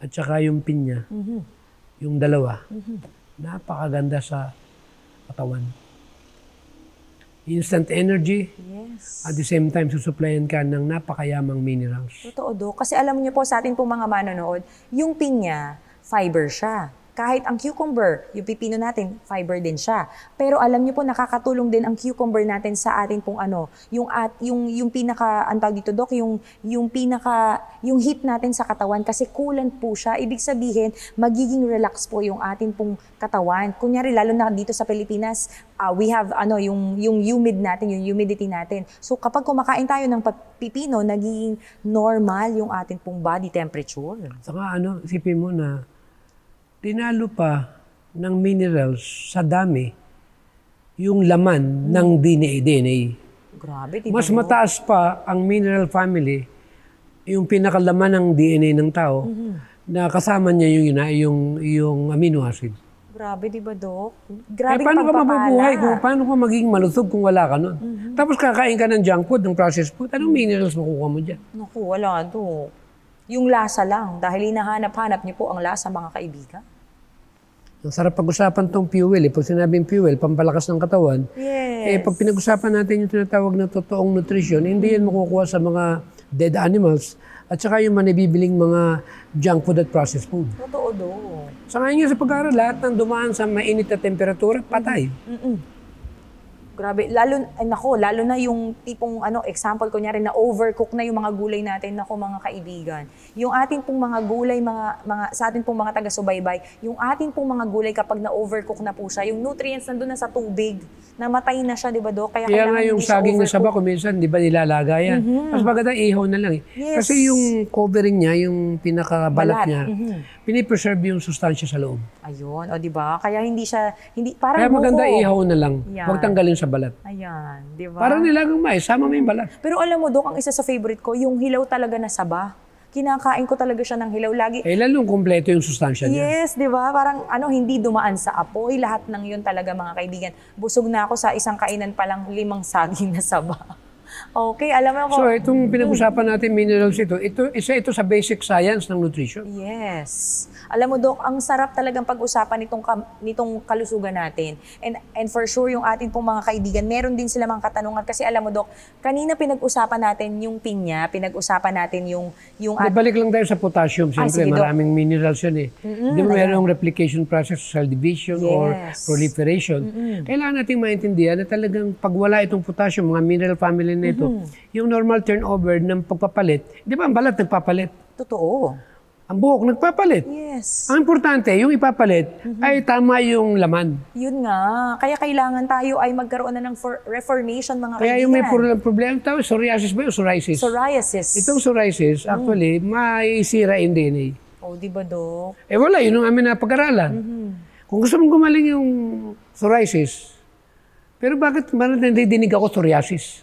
at saka yung pinya, yung dalawa, napakaganda sa katawan. Instant energy, Yes. at the same time, susuplayan ka ng napakayamang minerals. Totoo, Dok. Kasi alam niyo po sa atin pong mga manonood, yung pinya, fiber siya. Kahit ang cucumber, yung pipino natin, fiber din siya. Pero alam niyo po, nakakatulong din ang cucumber natin sa atin pong yung pinaka, ang tawag dito, Dok, yung heat natin sa katawan kasi coolant po siya. Ibig sabihin, magiging relax po yung atin pong katawan. Kunyari, lalo na dito sa Pilipinas, we have yung humid natin, yung humidity natin. So kapag kumakain tayo ng pipino, nagiging normal yung atin pong body temperature. Saka isipin mo na tinalo pa ng minerals sa dami yung laman ng DNA. Grabe, di ba? Mas mataas pa ang mineral family, yung pinakalaman ng DNA ng tao, na kasama niya yung amino acid. Grabe, di ba, Dok? Kaya Grabe paano ka mabubuhay? Paano ka magiging malusog kung wala ka nun? Tapos kakain ka ng junk food, ng processed food, anong minerals makukuha mo dyan? Naku, wala, Dok. Yung lasa lang, dahil hinahanap-hanap niyo po ang lasa, mga kaibigan. Ang sarap pag-usapan tong fuel. Pag sinabing fuel, pampalakas ng katawan. Yes. Pag pinag-usapan natin yung tinatawag na totoong nutrition, hindi yan makukuha sa mga dead animals at saka yung manibibiling mga junk food at processed food. Totoo, Dok. Sa ngayon sa pag-aaral, lahat ng dumaan sa mainit na temperatura, patay. Grabe, lalo na yung tipong example kunyari na overcook na yung mga gulay natin, nako mga kaibigan. Yung ating pong mga gulay, sa ating pong mga taga-subaybay, yung ating pong mga gulay kapag na-overcook na po siya, yung nutrients nandun na sa tubig, namatay na siya, di ba, Dok? Kaya nga yung saging na saba, minsan, di ba nilalaga yan? Mas maganda ihaw na lang eh. Yes. Kasi yung covering niya, yung pinakabalat Balat. niya, pinipreserve yung sustansya sa loob. Ayun, o di ba? Kaya parang Kaya maganda buko. ihaw na lang. Yan. Huwag tanggalin sa balat. Ayan, di ba? Parang nilagang mais, sama mo yung balat. Pero alam mo, Dok, ang isa sa favorite ko, yung hilaw talaga na saba. Kinakain ko talaga siya ng hilaw lagi. Lalong kumpleto yung sustansya niya. Yes, di ba? Parang hindi dumaan sa apoy. Lahat ng yun talaga, mga kaibigan. Busog na ako sa isang kainan pa lang 5 saging na saba. Okay, alam mo So, itong pinag-usapan natin, minerals isa ito sa basic science ng nutrition. Yes. Alam mo, Dok, ang sarap talagang pag-usapan nitong kalusugan natin. And for sure, yung ating pong mga kaibigan, meron din sila mga katanungan. Kasi alam mo, Dok, kanina pinag-usapan natin yung pinya, pinag-usapan natin yung Balik lang tayo sa potassium. Siyempre, sige, Dok. maraming minerals yan eh. Di ba mayroong replication process, cell division, or Yes. proliferation. Kailangan nating maintindihan na talagang pag wala itong potassium, mga mineral family na na ito. Yung normal turnover ng pagpapalit, di ba ang balat nagpapalit? Totoo. Ang buhok nagpapalit. Yes. Ang importante, yung ipapalit ay tama yung laman. Yun nga. Kaya kailangan tayo ay magkaroon na ng reformation, mga Kaya kaibigan. yung may problema tayo, psoriasis ba o psoriasis? Psoriasis. Itong psoriasis, actually, maisira yung DNA. Oh, di ba, Dok? Eh wala, yun ang amin na pag-aralan. Kung gusto mong gumaling yung psoriasis, pero bakit nadidinig ako psoriasis?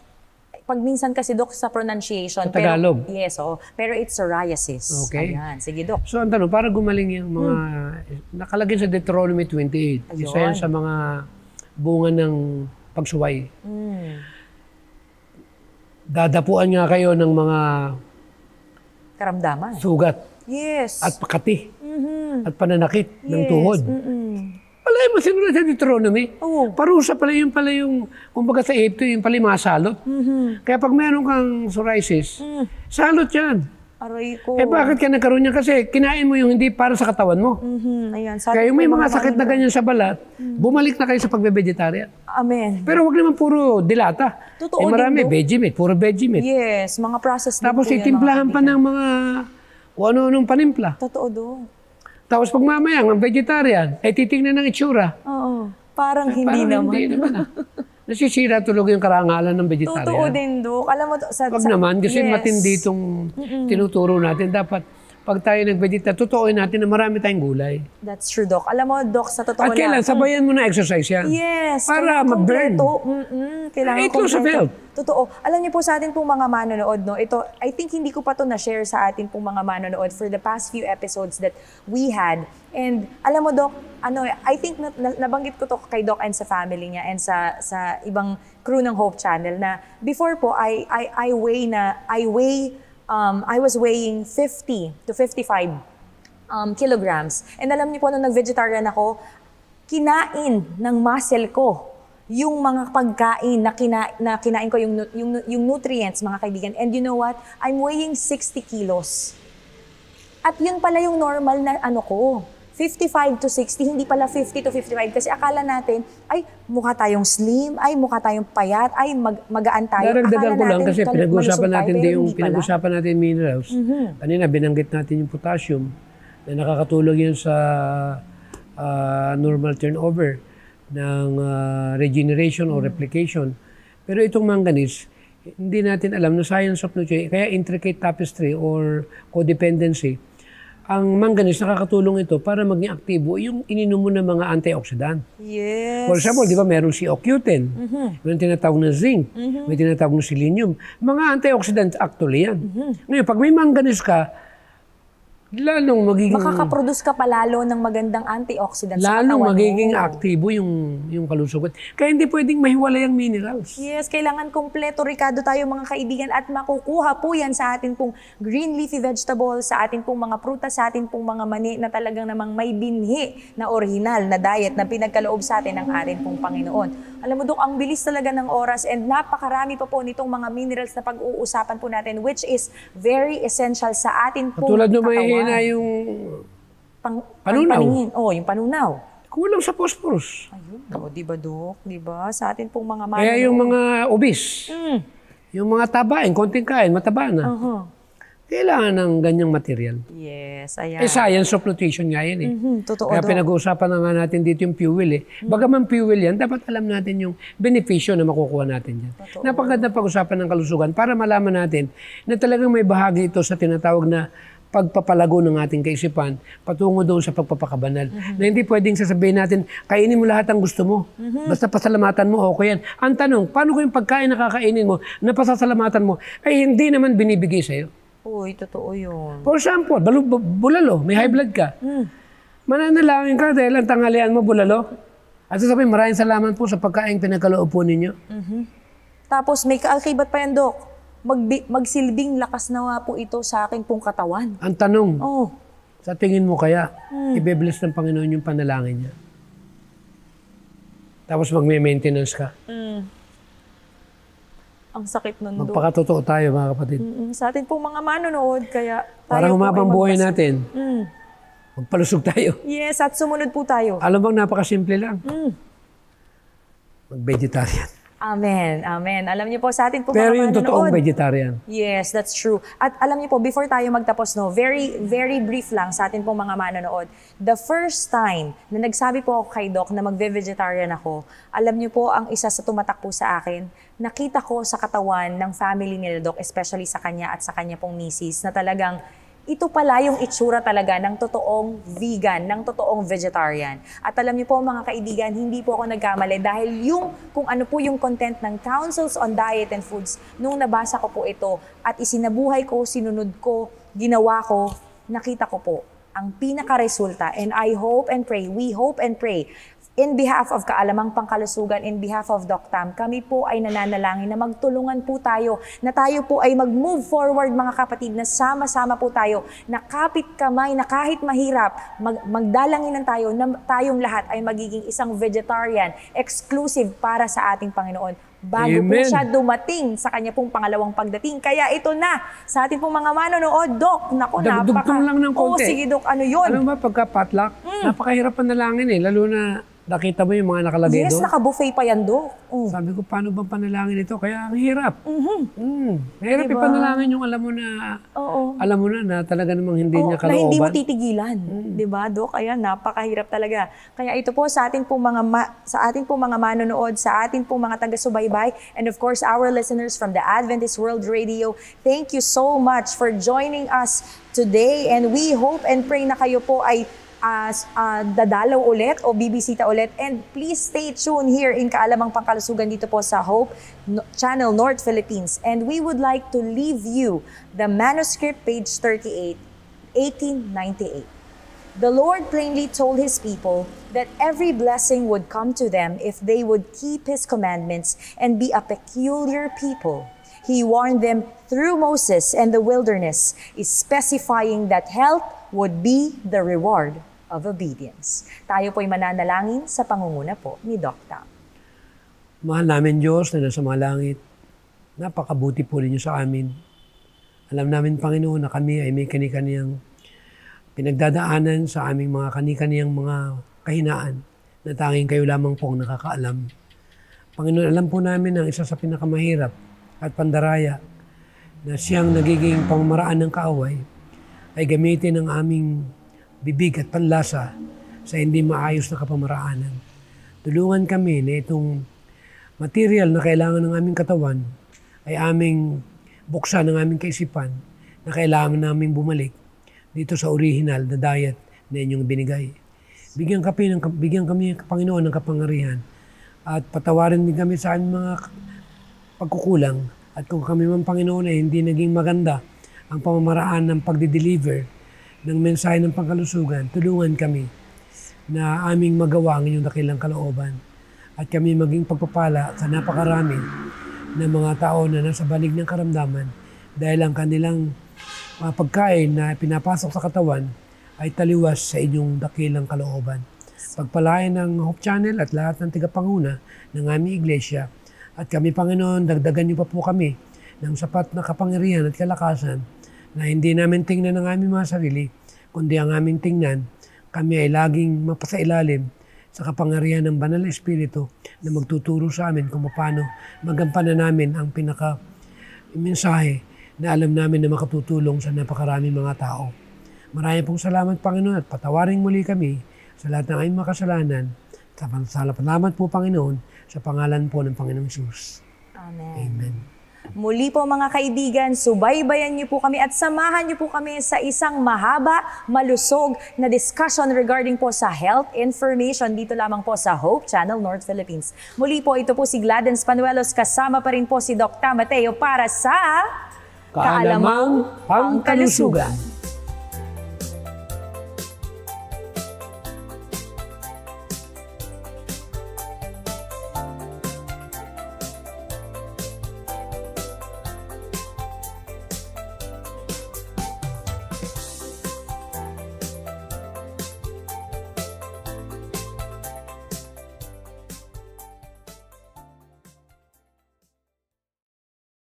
Pag minsan kasi, Dok, sa pronunciation. Sa Tagalog? Pero, yes, oh. Pero it's psoriasis. Okay. Ayan. Sige, Dok. So, ang tanong, para gumaling yung mga, nakalagay sa Deuteronomy 28, isa yan sa mga bunga ng pagsuway. Dadapuan nga kayo ng mga Karamdaman. sugat Yes. at pakati at pananakit ng tuhod. Wala yung masinunod sa Deuteronomy. Oo. Parusa pala yung, kumbaga sa Egypto, yung pala yung mga salot. Kaya pag meron kang psoriasis, salot yan. Aray ko. Eh bakit ka nagkaroon niya? Kasi kinain mo yung hindi para sa katawan mo. Ayan. Kaya yung may mga sakit na ganyan sa balat, bumalik na kayo sa pagbe-vegetarian. Amen. Pero wag naman puro dilata. Totoo eh marami, din, Dok. veggie meat, puro veggie meat. Yes. Mga process din Tapos po yan, itimplahan mga pa kaibigan. ng mga kung ano-anong panimpla. Totoo, Dok. Tapos pag mamaya, ang vegetarian, eh titingnan ng itsura. Oo. Parang hindi Parang naman. hindi naman. Nasisira tulog yung karangalan ng Totoo vegetarian. din, Dok. Alam mo, Wag naman, kasi matindi itong tinuturo natin. Dapat, pag tayo nag-vegetarian, totooin natin na marami tayong gulay. That's true, Dok. Alam mo, Dok, sa totoo At kailan, sabayan mo na exercise yan. Yes. Para ma-burn. Kailangan Inclusive kompleto. health. Totoo. Alam niyo po sa atin pong mga manonood, no? Ito, I think hindi ko pa to na-share sa atin pong mga manonood for the past few episodes that we had. And alam mo, Doc, I think nabanggit ko to kay Doc and sa family niya and sa ibang crew ng Hope Channel na before po, I was weighing 50 to 55 kilograms. And alam niyo po, nung nag-vegetarian ako, kinain ng muscle ko yung mga pagkain na kinain ko, yung nutrients, mga kaibigan. And you know what? I'm weighing 60 kilos. At yun pala yung normal na ko. 55 to 60, hindi pala 50 to 55. Kasi akala natin, ay, mukha tayong slim, ay, mukha tayong payat, ay, magaan tayo. Daragdagan ko lang kasi pinag-uusapan natin pinag-uusapan natin minerals. Kanina, binanggit natin yung potassium na nakakatulong yun sa normal turnover ng regeneration o replication. Pero itong manganese, hindi natin alam na science of nutrition, kaya intricate tapestry or codependency. Ang manganese, nakakatulong ito para maging aktibo yung ininom mo ng mga antioxidant. Yes. For example, di ba merong CoQ10, may tinatawag na zinc, may tinatawag na selenium. Mga antioxidants actually yan. Ngayon, pag may manganese ka, lalong magiging... Makakaproduce ka pa lalo ng magandang antioxidants sa katawan lalong mo. magiging aktibo yung kalusugan. Kaya hindi pwedeng mahiwalay ang minerals. Yes, kailangan kompleto, Ricardo, tayo mga kaibigan, at makukuha po yan sa atin pong green leafy vegetables, sa atin pong mga prutas, sa atin pong mga mani na talagang namang may binhi na original na diet na pinagkaloob sa atin ng atin pong Panginoon. Alam mo, Dok, ang bilis talaga ng oras and napakarami pa po nitong mga minerals na pag-uusapan po natin, which is very essential sa atin pong Tulad nung katawan. mahihina yung panunaw. Yung panunaw. Kulang sa phosphorus. Ayun, di ba, Dok? Di ba? Sa atin pong mga Kaya yung mga obese, yung mga tabain, konting kain, mataba na. Kailangan ng ganyang material. Yes, ayan. Eh, science of nutrition nga yan eh. Totoo, Kaya Dok. pinag-uusapan na nga natin dito yung fuel eh. Bagaman fuel yan, dapat alam natin yung benepisyo na makukuha natin yan. Napaganda pag-usapan ng kalusugan para malaman natin na talagang may bahagi ito sa tinatawag na pagpapalago ng ating kaisipan patungo doon sa pagpapakabanal. Na hindi pwedeng sasabihin natin, kainin mo lahat ang gusto mo. Basta pasalamatan mo, okay yan. Ang tanong, paano ko yung pagkain na kakainin mo, na pasasalamatan mo, ay hindi naman binibigay sa'yo? Uy, totoo yun. For example, bulalo, may high blood ka. Mananalangin ka dahil ang tanghalian mo bulalo. At sasabihin, maraming salamat po sa pagkain pinagkaloob po ninyo. Tapos may kaakibat pa yan, Dok. Magsilbing lakas na nga po ito sa aking pong katawan. Ang tanong, Oh, sa tingin mo kaya, ibe-bless ng Panginoon yung panalangin niya? Tapos magme-maintenance ka. ang sakit nun, Dok. Magpakatotoo tayo, mga kapatid. Sa atin pong mga manonood, kaya tayo Para po humabang ay buhay magpas- natin, magpalusog tayo. Yes, at sumunod po tayo. Alam bang napakasimple lang? Mag-vegetarian. Amen, amen. Alam niyo po, sa atin po Pero mga yung totoong manonood, vegetarian. yes, that's true. At alam niyo po, before tayo magtapos, no, very, very brief lang sa atin po mga manonood. The first time na nagsabi po ako kay Doc na magve-vegetarian ako, alam niyo po, ang isa sa tumatak po sa akin, nakita ko sa katawan ng family nila, Doc, especially sa kanya at sa kanya pong misis, na talagang ito pala yung itsura talaga ng totoong vegan, ng totoong vegetarian. At alam niyo po mga kaibigan, hindi po ako nagkamali dahil yung kung ano po yung content ng Councils on Diet and Foods, nung nabasa ko po ito at isinabuhay ko, sinunod ko, ginawa ko, nakita ko po ang pinaka-resulta. And I hope and pray, we hope and pray, in behalf of Kaalamang Pangkalusugan, in behalf of Doc Tam, kami po ay nananalangin na magtulungan po tayo, na tayo po ay mag-move forward mga kapatid, na sama-sama po tayo, na kapit kamay, na kahit mahirap, magdalanginan tayo, na tayong lahat ay magiging isang vegetarian, exclusive para sa ating Panginoon. Bago po Amen. siya dumating sa kanya pong pangalawang pagdating. Kaya ito na, sa ating pong mga manonood, Doc, naku, Dugtong lang ng konti. Oo, sige Doc, ano yun? Alam ba, pagka-potluck, napakahirap panalangin eh. Lalo na nakita mo yung mga nakalagay Yes, doon. naka-buffet pa yan, Doc. Sabi ko, paano ba panalangin ito? Kaya ang hirap. Mahirap Diba? ipanalangin yung alam mo na, Oo. alam mo na talaga namang hindi niya Na hindi mo kalooban. titigilan, 'di ba, Doc? Ayan, napakahirap talaga. Kaya ito po sa ating pong mga manonood, sa ating pong mga taga-subaybay, and of course our listeners from the Adventist World Radio, thank you so much for joining us today, and we hope and pray na kayo po ay dadalaw ulit o bibisita ulit. And please stay tuned here in Kaalamang Pangkalusugan dito po sa Hope Channel North Philippines. And we would like to leave you the manuscript, page 38, 1898. The Lord plainly told His people that every blessing would come to them if they would keep His commandments and be a peculiar people. He warned them through Moses and the wilderness, specifying that health would be the reward of obedience. Tayo po'y mananalangin sa pangunguna po ni Doc Tam. Mahal namin Diyos na nasa mga langit, napakabuti po ninyo sa amin. Alam namin, Panginoon, na kami ay may kani-kaniyang pinagdadaanan sa aming mga kani-kaniyang mga kahinaan na tanging kayo lamang pong nakakaalam. Panginoon, alam po namin ang isa sa pinakamahirap at pandaraya na siyang nagiging pamamaraan ng kaaway ay gamitin ang aming bibig at panlasa sa hindi maayos na kapamaraanan. Tulungan kami na itong material na kailangan ng aming katawan ay aming buksan ng aming kaisipan na kailangan naming bumalik dito sa original na diet na inyong binigay. Bigyan kami, Panginoon, ng kapangyarihan at patawarin din kami sa aming mga pagkukulang. At kung kami man, Panginoon, ay hindi naging maganda ang pamamaraan ng pagdi-deliver ng mensahe ng pangkalusugan, tulungan kami na aming magawa ang inyong dakilang kalooban. At kami maging pagpapala sa napakarami ng mga tao na nasa balig ng karamdaman dahil ang kanilang pagkain na pinapasok sa katawan ay taliwas sa inyong dakilang kalooban. Pagpalain ng Hope Channel at lahat ng tigapanguna ng aming iglesia. At kami, Panginoon, dagdagan niyo pa po kami ng sapat na kapangyarihan at kalakasan na hindi namin tingnan ang aming mga sarili, kundi ang aming tingnan, kami ay laging mapasailalim sa kapangyarihan ng Banal na Espiritu na magtuturo sa amin kung paano magampanan namin ang pinaka-mensahe na alam namin na makatutulong sa napakaraming mga tao. Maraming pong salamat, Panginoon, at patawarin muli kami sa lahat ng aming makasalanan. Salamat po, Panginoon, sa pangalan po ng Panginoong Hesus. Amen. Amen. Muli po mga kaibigan, subaybayan niyo po kami at samahan niyo po kami sa isang mahaba, malusog na discussion regarding po sa health information dito lamang po sa Hope Channel North Philippines. Muli po, ito po si Gladens Panuelos, kasama pa rin po si Doc Tam Mateo para sa Kaalamang Pangkalusugan.